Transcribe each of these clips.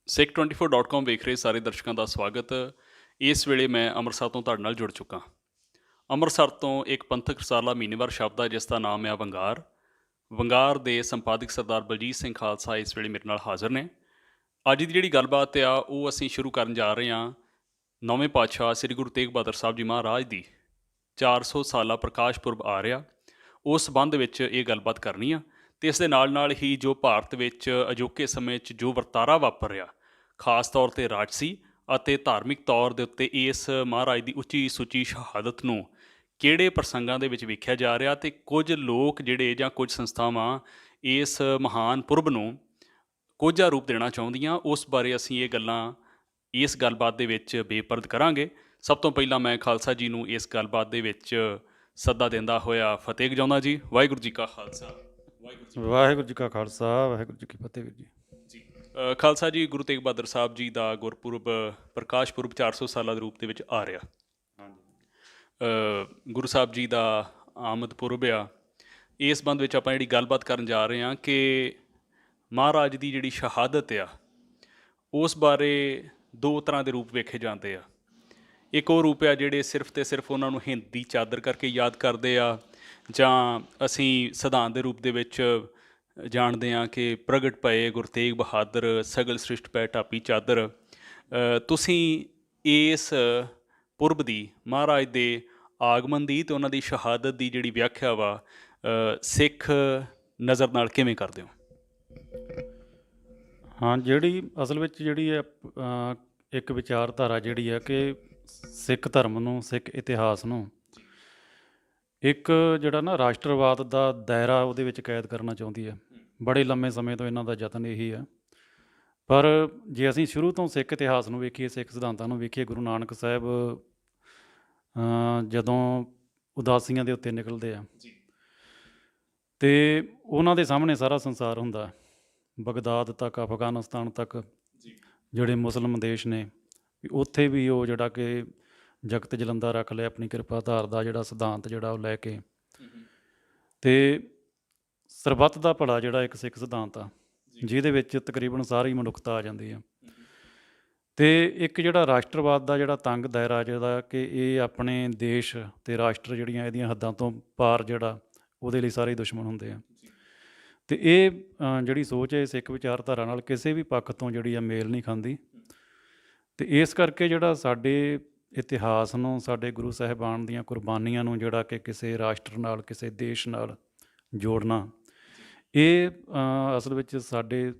Sikh24.com ਵੇਖ ਰਹੇ ਸਾਰੇ ਦਰਸ਼ਕਾਂ ਦਾ ਸਵਾਗਤ। ਇਸ ਵੇਲੇ ਮੈਂ ਅੰਮ੍ਰਿਤਸਰ ਤੋਂ ਤੁਹਾਡੇ ਨਾਲ ਜੁੜ ਚੁੱਕਾ। ਅੰਮ੍ਰਿਤਸਰ ਤੋਂ ਇੱਕ ਪੰਥਕ ਰਸਾਲਾ ਮਹੀਨੇਵਾਰ ਸ਼ਬਦ ਹੈ ਜਿਸ ਦਾ ਨਾਮ ਹੈ ਵੰਗਾਰ। ਵੰਗਾਰ ਦੇ ਸੰਪਾਦਕ ਸਰਦਾਰ ਬਲਜੀਤ ਸਿੰਘ ਖਾਲਸਾ ਇਸ ਵੇਲੇ ਮੇਰੇ ਨਾਲ ਹਾਜ਼ਰ ਨੇ। ਅੱਜ ਦੀ ਜਿਹੜੀ ਗੱਲਬਾਤ ਆ ਉਹ ਅਸੀਂ ਸ਼ੁਰੂ ਕਰਨ ਜਾ ਰਹੇ ਹਾਂ ਨੌਵੇਂ ਪਾਤਸ਼ਾਹ ਸ੍ਰੀ ਗੁਰੂ ਤੇਗ ਬਹਾਦਰ ਸਾਹਿਬ ਜੀ ਮਹਾਰਾਜ ਦੀ 400 ਸਾਲਾ ਪ੍ਰਕਾਸ਼ ਪੁਰਬ ਆ ਰਿਹਾ, ਉਸ ਸੰਬੰਧ ਵਿੱਚ ਇਹ ਗੱਲਬਾਤ ਕਰਨੀ ਆ। ਅਤੇ ਇਸ ਦੇ ਨਾਲ ਨਾਲ ਹੀ ਜੋ ਭਾਰਤ ਵਿੱਚ ਅਜੋਕੇ ਸਮੇਂ 'ਚ ਜੋ ਵਰਤਾਰਾ ਵਾਪਰ ਰਿਹਾ, ਖਾਸ ਤੌਰ 'ਤੇ ਰਾਜਸੀ ਅਤੇ ਧਾਰਮਿਕ ਤੌਰ ਦੇ ਉੱਤੇ ਇਸ ਮਹਾਰਾਜ ਦੀ ਉੱਚੀ ਸੁੱਚੀ ਸ਼ਹਾਦਤ ਨੂੰ ਕਿਹੜੇ ਪ੍ਰਸੰਗਾਂ ਦੇ ਵਿੱਚ ਵੇਖਿਆ ਜਾ ਰਿਹਾ, ਅਤੇ ਕੁਝ ਲੋਕ ਜਿਹੜੇ ਜਾਂ ਕੁਝ ਸੰਸਥਾਵਾਂ ਇਸ ਮਹਾਨ ਪੁਰਬ ਨੂੰ ਕੋਝਾ ਰੂਪ ਦੇਣਾ ਚਾਹੁੰਦੀਆਂ, ਉਸ ਬਾਰੇ ਅਸੀਂ ਇਹ ਗੱਲਾਂ ਇਸ ਗੱਲਬਾਤ ਦੇ ਵਿੱਚ ਬੇਪਰਦ ਕਰਾਂਗੇ। ਸਭ ਤੋਂ ਪਹਿਲਾਂ ਮੈਂ ਖਾਲਸਾ ਜੀ ਨੂੰ ਇਸ ਗੱਲਬਾਤ ਦੇ ਵਿੱਚ ਸੱਦਾ ਦਿੰਦਾ ਹੋਇਆ ਫਤਿਹ ਗਜਾਉਂਦਾ ਜੀ। ਵਾਹਿਗੁਰੂ ਜੀ ਕਾ ਖਾਲਸਾ, ਵਾਹਿਗੁਰੂ ਜੀ ਕਾ ਖਾਲਸਾ, ਵਾਹਿਗੁਰੂ ਜੀ ਕੀ ਫਤਿਹ। ਵੀਰ ਜੀ ਜੀ ਖਾਲਸਾ ਜੀ, ਗੁਰੂ ਤੇਗ ਬਹਾਦਰ ਸਾਹਿਬ ਜੀ ਦਾ ਗੁਰਪੁਰਬ ਪ੍ਰਕਾਸ਼ ਪੁਰਬ 400 ਸਾਲਾਂ ਦੇ ਰੂਪ ਦੇ ਵਿੱਚ ਆ ਰਿਹਾ। ਗੁਰੂ ਸਾਹਿਬ ਜੀ ਦਾ ਆਮਦ ਪੁਰਬ ਆ। ਇਸ ਸੰਬੰਧ ਵਿੱਚ ਆਪਾਂ ਜਿਹੜੀ ਗੱਲਬਾਤ ਕਰਨ ਜਾ ਰਹੇ ਹਾਂ ਕਿ ਮਹਾਰਾਜ ਦੀ ਜਿਹੜੀ ਸ਼ਹਾਦਤ ਆ ਉਸ ਬਾਰੇ ਦੋ ਤਰ੍ਹਾਂ ਦੇ ਰੂਪ ਵੇਖੇ ਜਾਂਦੇ ਆ। ਇੱਕ ਉਹ ਰੂਪ ਆ ਜਿਹੜੇ ਸਿਰਫ ਅਤੇ ਸਿਰਫ ਉਹਨਾਂ ਨੂੰ ਹਿੰਦ ਦੀ ਚਾਦਰ ਕਰਕੇ ਯਾਦ ਕਰਦੇ ਆ, ਜਾਂ ਅਸੀਂ ਸਿਧਾਂਤ ਦੇ ਰੂਪ ਦੇ ਵਿੱਚ ਜਾਣਦੇ ਹਾਂ ਕਿ ਪ੍ਰਗਟ ਪਏ ਗੁਰੂ ਤੇਗ ਬਹਾਦਰ, ਸਗਲ ਸ੍ਰਿਸ਼ਟ ਪੈ ਢਾਪੀ ਚਾਦਰ। ਤੁਸੀਂ ਇਸ ਪੁਰਬ ਦੀ, ਮਹਾਰਾਜ ਦੇ ਆਗਮਨ ਦੀ ਅਤੇ ਉਹਨਾਂ ਦੀ ਸ਼ਹਾਦਤ ਦੀ ਜਿਹੜੀ ਵਿਆਖਿਆ ਵਾ ਸਿੱਖ ਨਜ਼ਰ ਨਾਲ ਕਿਵੇਂ ਕਰਦੇ ਹੋ? ਹਾਂ, ਜਿਹੜੀ ਅਸਲ ਵਿੱਚ ਜਿਹੜੀ ਹੈ ਇੱਕ ਵਿਚਾਰਧਾਰਾ ਜਿਹੜੀ ਹੈ ਕਿ ਸਿੱਖ ਧਰਮ ਨੂੰ, ਸਿੱਖ ਇਤਿਹਾਸ ਨੂੰ ਇੱਕ ਜਿਹੜਾ ਨਾ ਰਾਸ਼ਟਰਵਾਦ ਦਾ ਦਾਇਰਾ ਉਹਦੇ ਵਿੱਚ ਕੈਦ ਕਰਨਾ ਚਾਹੁੰਦੀ ਹੈ। ਬੜੇ ਲੰਮੇ ਸਮੇਂ ਤੋਂ ਇਹਨਾਂ ਦਾ ਯਤਨ ਇਹੀ ਹੈ। ਪਰ ਜੇ ਅਸੀਂ ਸ਼ੁਰੂ ਤੋਂ ਸਿੱਖ ਇਤਿਹਾਸ ਨੂੰ ਵੇਖੀਏ, ਸਿੱਖ ਸਿਧਾਂਤਾਂ ਨੂੰ ਵੇਖੀਏ, ਗੁਰੂ ਨਾਨਕ ਸਾਹਿਬ ਜਦੋਂ ਉਦਾਸੀਆਂ ਦੇ ਉੱਤੇ ਨਿਕਲਦੇ ਆ ਅਤੇ ਉਹਨਾਂ ਦੇ ਸਾਹਮਣੇ ਸਾਰਾ ਸੰਸਾਰ ਹੁੰਦਾ, ਬਗਦਾਦ ਤੱਕ, ਅਫਗਾਨਿਸਤਾਨ ਤੱਕ ਜਿਹੜੇ ਮੁਸਲਿਮ ਦੇਸ਼ ਨੇ, ਉੱਥੇ ਵੀ ਉਹ ਜਿਹੜਾ ਕਿ ਜਗਤ ਜਲੰਦਾ ਰੱਖ ਲਿਆ ਆਪਣੀ ਕਿਰਪਾ ਧਾਰ ਦਾ ਜਿਹੜਾ ਸਿਧਾਂਤ ਜਿਹੜਾ ਉਹ ਲੈ ਕੇ, ਅਤੇ ਸਰਬੱਤ ਦਾ ਭਲਾ ਜਿਹੜਾ ਇੱਕ ਸਿੱਖ ਸਿਧਾਂਤ ਆ ਜਿਹਦੇ ਵਿੱਚ ਤਕਰੀਬਨ ਸਾਰੀ ਮਨੁੱਖਤਾ ਆ ਜਾਂਦੀ ਆ। ਅਤੇ ਇੱਕ ਜਿਹੜਾ ਰਾਸ਼ਟਰਵਾਦ ਦਾ ਜਿਹੜਾ ਤੰਗ ਦਾਇਰਾ ਜਿਹੜਾ ਕਿ ਇਹ ਆਪਣੇ ਦੇਸ਼ ਅਤੇ ਰਾਸ਼ਟਰ ਜਿਹੜੀਆਂ ਇਹਦੀਆਂ ਹੱਦਾਂ ਤੋਂ ਪਾਰ ਜਿਹੜਾ ਉਹਦੇ ਲਈ ਸਾਰੇ ਦੁਸ਼ਮਣ ਹੁੰਦੇ ਆ। ਅਤੇ ਇਹ ਜਿਹੜੀ ਸੋਚ ਹੈ ਸਿੱਖ ਵਿਚਾਰਧਾਰਾ ਨਾਲ ਕਿਸੇ ਵੀ ਪੱਖ ਤੋਂ ਜਿਹੜੀ ਆ ਮੇਲ ਨਹੀਂ ਖਾਂਦੀ। ਅਤੇ ਇਸ ਕਰਕੇ ਜਿਹੜਾ ਸਾਡੇ ਇਤਿਹਾਸ ਨੂੰ, ਸਾਡੇ ਗੁਰੂ ਸਾਹਿਬਾਨ ਦੀਆਂ ਕੁਰਬਾਨੀਆਂ ਨੂੰ ਜਿਹੜਾ ਕਿ ਕਿਸੇ ਰਾਸ਼ਟਰ ਨਾਲ, ਕਿਸੇ ਦੇਸ਼ ਨਾਲ ਜੋੜਨਾ, ਇਹ ਅਸਲ ਵਿੱਚ ਸਾਡੇ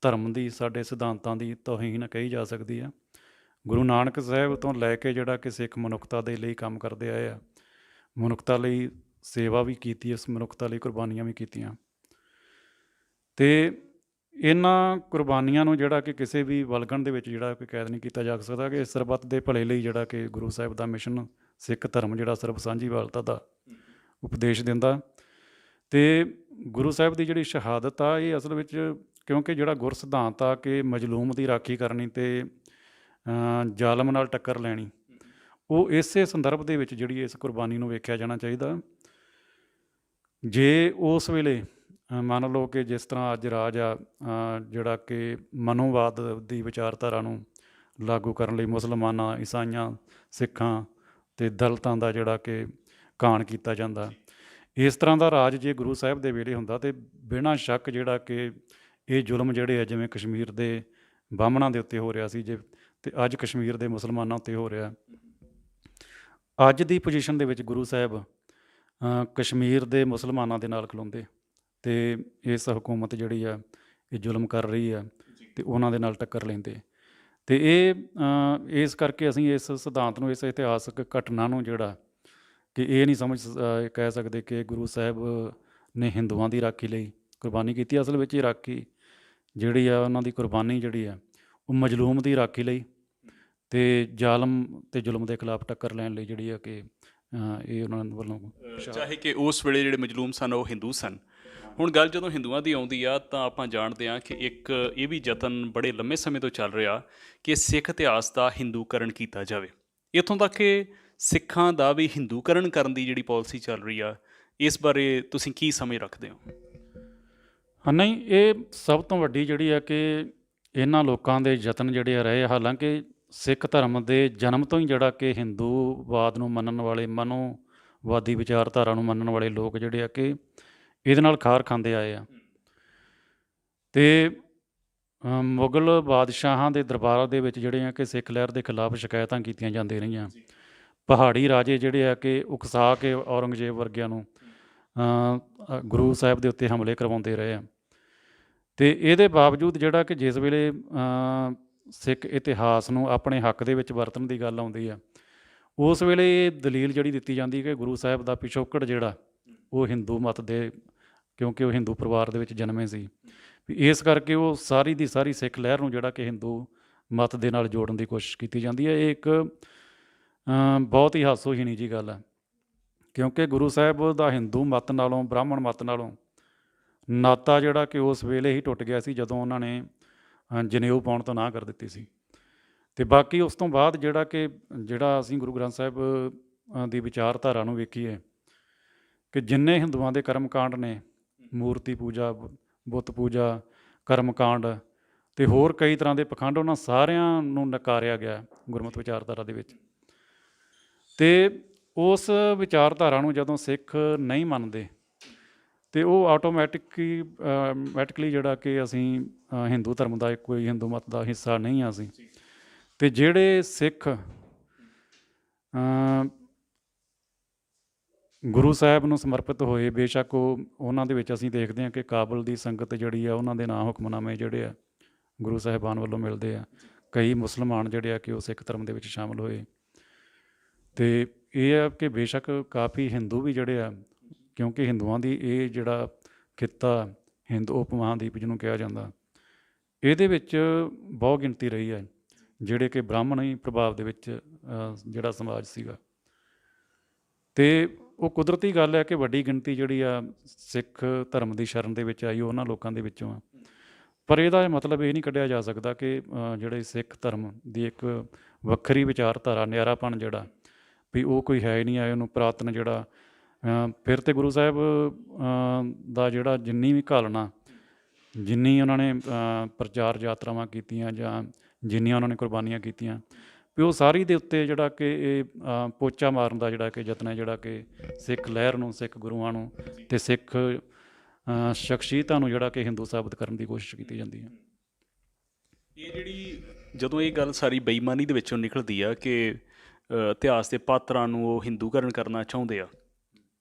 ਧਰਮ ਦੀ, ਸਾਡੇ ਸਿਧਾਂਤਾਂ ਦੀ ਤੋਹੀਨ ਕਹੀ ਜਾ ਸਕਦੀ ਆ। ਗੁਰੂ ਨਾਨਕ ਸਾਹਿਬ ਤੋਂ ਲੈ ਕੇ ਜਿਹੜਾ ਕਿ ਸਿੱਖ ਮਨੁੱਖਤਾ ਦੇ ਲਈ ਕੰਮ ਕਰਦੇ ਆਏ ਆ, ਮਨੁੱਖਤਾ ਲਈ ਸੇਵਾ ਵੀ ਕੀਤੀ, ਇਸ ਮਨੁੱਖਤਾ ਲਈ ਕੁਰਬਾਨੀਆਂ ਵੀ ਕੀਤੀਆਂ। ਅਤੇ ਇਹਨਾਂ ਕੁਰਬਾਨੀਆਂ ਨੂੰ ਜਿਹੜਾ ਕਿ ਕਿਸੇ ਵੀ ਵਲਗਣ ਦੇ ਵਿੱਚ ਜਿਹੜਾ ਕਿ ਕੈਦ ਨਹੀਂ ਕੀਤਾ ਜਾ ਸਕਦਾ ਕਿ ਸਰਬੱਤ ਦੇ ਭਲੇ ਲਈ ਜਿਹੜਾ ਕਿ ਗੁਰੂ ਸਾਹਿਬ ਦਾ ਮਿਸ਼ਨ, ਸਿੱਖ ਧਰਮ ਜਿਹੜਾ ਸਰਬ ਸਾਂਝੀਵਾਲਤਾ ਦਾ ਉਪਦੇਸ਼ ਦਿੰਦਾ। ਅਤੇ ਗੁਰੂ ਸਾਹਿਬ ਦੀ ਜਿਹੜੀ ਸ਼ਹਾਦਤ ਆ ਇਹ ਅਸਲ ਵਿੱਚ, ਕਿਉਂਕਿ ਜਿਹੜਾ ਗੁਰ ਸਿਧਾਂਤ ਆ ਕਿ ਮਜ਼ਲੂਮ ਦੀ ਰਾਖੀ ਕਰਨੀ ਅਤੇ ਜ਼ਾਲਮ ਨਾਲ ਟੱਕਰ ਲੈਣੀ, ਉਹ ਇਸੇ ਸੰਦਰਭ ਦੇ ਵਿੱਚ ਜਿਹੜੀ ਇਸ ਕੁਰਬਾਨੀ ਨੂੰ ਵੇਖਿਆ ਜਾਣਾ ਚਾਹੀਦਾ। ਜੇ ਉਸ ਵੇਲੇ ਮੰਨ ਲਓ ਕਿ ਜਿਸ ਤਰ੍ਹਾਂ ਅੱਜ ਰਾਜ ਆ ਜਿਹੜਾ ਕਿ ਮਨੋਵਾਦ ਦੀ ਵਿਚਾਰਧਾਰਾ ਨੂੰ ਲਾਗੂ ਕਰਨ ਲਈ ਮੁਸਲਮਾਨਾਂ, ਈਸਾਈਆਂ, ਸਿੱਖਾਂ ਅਤੇ ਦਲਿਤਾਂ ਦਾ ਜਿਹੜਾ ਕਿ ਘਾਣ ਕੀਤਾ ਜਾਂਦਾ, ਇਸ ਤਰ੍ਹਾਂ ਦਾ ਰਾਜ ਜੇ ਗੁਰੂ ਸਾਹਿਬ ਦੇ ਵੇਲੇ ਹੁੰਦਾ ਤਾਂ ਬਿਨਾਂ ਸ਼ੱਕ ਜਿਹੜਾ ਕਿ ਇਹ ਜ਼ੁਲਮ ਜਿਹੜੇ ਆ, ਜਿਵੇਂ ਕਸ਼ਮੀਰ ਦੇ ਬਾਹਮਣਾਂ ਦੇ ਉੱਤੇ ਹੋ ਰਿਹਾ ਸੀ ਜੇ, ਅਤੇ ਅੱਜ ਕਸ਼ਮੀਰ ਦੇ ਮੁਸਲਮਾਨਾਂ ਉੱਤੇ ਹੋ ਰਿਹਾ, ਅੱਜ ਦੀ ਪੋਜੀਸ਼ਨ ਦੇ ਵਿੱਚ ਗੁਰੂ ਸਾਹਿਬ ਕਸ਼ਮੀਰ ਦੇ ਮੁਸਲਮਾਨਾਂ ਦੇ ਨਾਲ ਖਲੋਂਦੇ ਅਤੇ ਇਸ ਹਕੂਮਤ ਜਿਹੜੀ ਆ ਇਹ ਜ਼ੁਲਮ ਕਰ ਰਹੀ ਆ ਅਤੇ ਉਹਨਾਂ ਦੇ ਨਾਲ ਟੱਕਰ ਲੈਂਦੇ। ਅਤੇ ਇਸ ਕਰਕੇ ਅਸੀਂ ਇਸ ਸਿਧਾਂਤ ਨੂੰ, ਇਸ ਇਤਿਹਾਸਕ ਘਟਨਾ ਨੂੰ ਜਿਹੜਾ ਕਿ ਇਹ ਨਹੀਂ ਕਹਿ ਸਕਦੇ ਕਿ ਗੁਰੂ ਸਾਹਿਬ ਨੇ ਹਿੰਦੂਆਂ ਦੀ ਰਾਖੀ ਲਈ ਕੁਰਬਾਨੀ ਕੀਤੀ। ਅਸਲ ਵਿੱਚ ਇਹ ਰਾਖੀ ਜਿਹੜੀ ਆ, ਉਹਨਾਂ ਦੀ ਕੁਰਬਾਨੀ ਜਿਹੜੀ ਆ ਉਹ ਮਜ਼ਲੂਮ ਦੀ ਰਾਖੀ ਲਈ ਅਤੇ ਜ਼ਾਲਮ ਅਤੇ ਜ਼ੁਲਮ ਦੇ ਖਿਲਾਫ ਟੱਕਰ ਲੈਣ ਲਈ ਜਿਹੜੀ ਆ ਕਿ ਇਹ ਉਹਨਾਂ ਵੱਲੋਂ, ਚਾਹੇ ਕਿ ਉਸ ਵੇਲੇ ਜਿਹੜੇ ਮਜ਼ਲੂਮ ਸਨ ਉਹ ਹਿੰਦੂ ਸਨ। ਹੁਣ ਗੱਲ ਜਦੋਂ ਹਿੰਦੂਆਂ ਦੀ ਆਉਂਦੀ ਆ ਤਾਂ ਆਪਾਂ ਜਾਣਦੇ ਹਾਂ ਕਿ ਇੱਕ ਇਹ ਵੀ ਯਤਨ ਬੜੇ ਲੰਮੇ ਸਮੇਂ ਤੋਂ ਚੱਲ ਰਿਹਾ ਕਿ ਸਿੱਖ ਇਤਿਹਾਸ ਦਾ ਹਿੰਦੂਕਰਨ ਕੀਤਾ ਜਾਵੇ। ਇੱਥੋਂ ਤੱਕ ਕਿ ਸਿੱਖਾਂ ਦਾ ਵੀ ਹਿੰਦੂਕਰਨ ਕਰਨ ਦੀ ਜਿਹੜੀ ਪਾਲਿਸੀ ਚੱਲ ਰਹੀ ਆ, ਇਸ ਬਾਰੇ ਤੁਸੀਂ ਕੀ ਸਮਝ ਰੱਖਦੇ ਹੋ? ਹਾਂ, ਨਹੀਂ, ਇਹ ਸਭ ਤੋਂ ਵੱਡੀ ਜਿਹੜੀ ਹੈ ਕਿ ਇਹਨਾਂ ਲੋਕਾਂ ਦੇ ਯਤਨ ਜਿਹੜੇ ਆ ਰਹੇ ਆ। ਹਾਲਾਂਕਿ ਸਿੱਖ ਧਰਮ ਦੇ ਜਨਮ ਤੋਂ ਹੀ ਜਿਹੜਾ ਕਿ ਹਿੰਦੂਵਾਦ ਨੂੰ ਮੰਨਣ ਵਾਲੇ, ਮਨੋਵਾਦੀ ਵਿਚਾਰਧਾਰਾ ਨੂੰ ਮੰਨਣ ਵਾਲੇ ਲੋਕ ਜਿਹੜੇ ਆ ਕਿ ਇਹਦੇ ਨਾਲ ਖਾਰ ਖਾਂਦੇ ਆਏ ਆ। ਅਤੇ ਮੁਗਲ ਬਾਦਸ਼ਾਹਾਂ ਦੇ ਦਰਬਾਰਾਂ ਦੇ ਵਿੱਚ ਜਿਹੜੇ ਆ ਕਿ ਸਿੱਖ ਲਹਿਰ ਦੇ ਖਿਲਾਫ ਸ਼ਿਕਾਇਤਾਂ ਕੀਤੀਆਂ ਜਾਂਦੀਆਂ ਰਹੀਆਂ। ਪਹਾੜੀ ਰਾਜੇ ਜਿਹੜੇ ਆ ਕਿ ਉਕਸਾ ਕੇ ਔਰੰਗਜ਼ੇਬ ਵਰਗਿਆਂ ਨੂੰ ਗੁਰੂ ਸਾਹਿਬ ਦੇ ਉੱਤੇ ਹਮਲੇ ਕਰਵਾਉਂਦੇ ਰਹੇ ਆ। ਅਤੇ ਇਹਦੇ ਬਾਵਜੂਦ ਜਿਹੜਾ ਕਿ ਜਿਸ ਵੇਲੇ ਸਿੱਖ ਇਤਿਹਾਸ ਨੂੰ ਆਪਣੇ ਹੱਕ ਦੇ ਵਿੱਚ ਵਰਤਣ ਦੀ ਗੱਲ ਆਉਂਦੀ ਆ, ਉਸ ਵੇਲੇ ਇਹ ਦਲੀਲ ਜਿਹੜੀ ਦਿੱਤੀ ਜਾਂਦੀ ਕਿ ਗੁਰੂ ਸਾਹਿਬ ਦਾ ਪਿਛੋਕੜ ਜਿਹੜਾ ਉਹ ਹਿੰਦੂ ਮਤ ਦੇ, ਕਿਉਂਕਿ ਉਹ ਹਿੰਦੂ ਪਰਿਵਾਰ ਦੇ ਵਿੱਚ ਜਨਮੇ ਸੀ, ਵੀ ਇਸ ਕਰਕੇ ਉਹ ਸਾਰੀ ਦੀ ਸਾਰੀ ਸਿੱਖ ਲਹਿਰ ਨੂੰ ਜਿਹੜਾ ਕਿ ਹਿੰਦੂ ਮਤ ਦੇ ਨਾਲ ਜੋੜਨ ਦੀ ਕੋਸ਼ਿਸ਼ ਕੀਤੀ ਜਾਂਦੀ ਹੈ। ਇਹ ਇੱਕ ਬਹੁਤ ਹੀ ਹਾਸੋਹੀਣੀ ਜੀ ਗੱਲ ਹੈ, ਕਿਉਂਕਿ ਗੁਰੂ ਸਾਹਿਬ ਦਾ ਹਿੰਦੂ ਮਤ ਨਾਲੋਂ, ਬ੍ਰਾਹਮਣ ਮਤ ਨਾਲੋਂ ਨਾਤਾ ਜਿਹੜਾ ਕਿ ਉਸ ਵੇਲੇ ਹੀ ਟੁੱਟ ਗਿਆ ਸੀ ਜਦੋਂ ਉਹਨਾਂ ਨੇ ਜਨੇਊ ਪਾਉਣ ਤੋਂ ਨਾਂਹ ਕਰ ਦਿੱਤੀ ਸੀ। ਅਤੇ ਬਾਕੀ ਉਸ ਤੋਂ ਬਾਅਦ ਜਿਹੜਾ ਅਸੀਂ ਗੁਰੂ ਗ੍ਰੰਥ ਸਾਹਿਬ ਦੀ ਵਿਚਾਰਧਾਰਾ ਨੂੰ ਵੇਖੀਏ ਕਿ ਜਿੰਨੇ ਹਿੰਦੂਆਂ ਦੇ ਕਰਮਕਾਂਡ ਨੇ, ਮੂਰਤੀ ਪੂਜਾ, ਬੁੱਤ ਪੂਜਾ, ਕਰਮਕਾਂਡ ਅਤੇ ਹੋਰ ਕਈ ਤਰ੍ਹਾਂ ਦੇ ਪਖੰਡ, ਉਹਨਾਂ ਸਾਰਿਆਂ ਨੂੰ ਨਕਾਰਿਆ ਗਿਆ ਗੁਰਮਤਿ ਵਿਚਾਰਧਾਰਾ ਦੇ ਵਿੱਚ। ਅਤੇ ਉਸ ਵਿਚਾਰਧਾਰਾ ਨੂੰ ਜਦੋਂ ਸਿੱਖ ਨਹੀਂ ਮੰਨਦੇ ਅਤੇ ਉਹ ਆਟੋਮੈਟਿਕਲੀ ਜਿਹੜਾ ਕਿ ਅਸੀਂ ਹਿੰਦੂ ਧਰਮ ਦਾ, ਕੋਈ ਹਿੰਦੂ ਮਤ ਦਾ ਹਿੱਸਾ ਨਹੀਂ ਹਾਂ ਅਸੀਂ। ਅਤੇ ਜਿਹੜੇ ਸਿੱਖ ਗੁਰੂ ਸਾਹਿਬ ਨੂੰ ਸਮਰਪਿਤ ਹੋਏ, ਬੇਸ਼ੱਕ ਉਹਨਾਂ ਦੇ ਵਿੱਚ ਅਸੀਂ ਦੇਖਦੇ ਹਾਂ ਕਿ ਕਾਬਲ ਦੀ ਸੰਗਤ ਜਿਹੜੀ ਆ, ਉਹਨਾਂ ਦੇ ਨਾਂ ਹੁਕਮਨਾਮੇ ਜਿਹੜੇ ਆ ਗੁਰੂ ਸਾਹਿਬਾਨ ਵੱਲੋਂ ਮਿਲਦੇ ਆ। ਕਈ ਮੁਸਲਮਾਨ ਜਿਹੜੇ ਆ ਕਿ ਉਹ ਸਿੱਖ ਧਰਮ ਦੇ ਵਿੱਚ ਸ਼ਾਮਲ ਹੋਏ। ਅਤੇ ਇਹ ਆ ਕਿ ਬੇਸ਼ੱਕ ਕਾਫੀ ਹਿੰਦੂ ਵੀ ਜਿਹੜੇ ਆ, ਕਿਉਂਕਿ ਹਿੰਦੂਆਂ ਦੀ ਇਹ ਜਿਹੜਾ ਖਿੱਤਾ ਹਿੰਦ ਉਪ ਮਹਾਂਦੀਪ ਜਿਹਨੂੰ ਕਿਹਾ ਜਾਂਦਾ, ਇਹਦੇ ਵਿੱਚ ਬਹੁਤ ਗਿਣਤੀ ਰਹੀ ਹੈ ਜਿਹੜੇ ਕਿ ਬ੍ਰਾਹਮਣੀ ਪ੍ਰਭਾਵ ਦੇ ਵਿੱਚ ਜਿਹੜਾ ਸਮਾਜ ਸੀਗਾ। ਅਤੇ ਉਹ ਕੁਦਰਤੀ ਗੱਲ ਹੈ ਕਿ ਵੱਡੀ ਗਿਣਤੀ ਜਿਹੜੀ ਆ ਸਿੱਖ ਧਰਮ ਦੀ ਸ਼ਰਨ ਦੇ ਵਿੱਚ ਆਈ, ਉਹਨਾਂ ਲੋਕਾਂ ਦੇ ਵਿੱਚੋਂ ਆ। ਪਰ ਇਹਦਾ ਮਤਲਬ ਇਹ ਨਹੀਂ ਕੱਢਿਆ ਜਾ ਸਕਦਾ ਕਿ ਜਿਹੜੇ ਸਿੱਖ ਧਰਮ ਦੀ ਇੱਕ ਵੱਖਰੀ ਵਿਚਾਰਧਾਰਾ, ਨਿਆਰਾਪਣ ਜਿਹੜਾ ਵੀ ਉਹ ਕੋਈ ਹੈ ਹੀ ਨਹੀਂ ਹੈ, ਉਹਨੂੰ ਪੁਰਾਤਨ ਜਿਹੜਾ ਫਿਰ ਤਾਂ ਗੁਰੂ ਸਾਹਿਬ ਦਾ ਜਿਹੜਾ ਜਿੰਨੀ ਵੀ ਘਾਲਣਾ, ਜਿੰਨੀ ਉਹਨਾਂ ਨੇ ਪ੍ਰਚਾਰ ਯਾਤਰਾਵਾਂ ਕੀਤੀਆਂ ਜਾਂ ਜਿੰਨੀਆਂ ਉਹਨਾਂ ਨੇ ਕੁਰਬਾਨੀਆਂ ਕੀਤੀਆਂ, ਵੀ ਉਹ ਸਾਰੀ ਦੇ ਉੱਤੇ ਜਿਹੜਾ ਕਿ ਇਹ ਪੋਚਾ ਮਾਰਨ ਦਾ ਜਿਹੜਾ ਕਿ ਯਤਨ ਹੈ, ਜਿਹੜਾ ਕਿ ਸਿੱਖ ਲਹਿਰ ਨੂੰ, ਸਿੱਖ ਗੁਰੂਆਂ ਨੂੰ ਅਤੇ ਸਿੱਖ ਸ਼ਖਸੀਅਤਾਂ ਨੂੰ ਜਿਹੜਾ ਕਿ ਹਿੰਦੂ ਸਾਬਤ ਕਰਨ ਦੀ ਕੋਸ਼ਿਸ਼ ਕੀਤੀ ਜਾਂਦੀ ਹੈ। ਇਹ ਜਿਹੜੀ ਜਦੋਂ ਇਹ ਗੱਲ ਸਾਰੀ ਬੇਈਮਾਨੀ ਦੇ ਵਿੱਚੋਂ ਨਿਕਲਦੀ ਆ ਕਿ ਇਤਿਹਾਸ ਦੇ ਪਾਤਰਾਂ ਨੂੰ ਉਹ ਹਿੰਦੂਕਰਨ ਕਰਨਾ ਚਾਹੁੰਦੇ ਆ,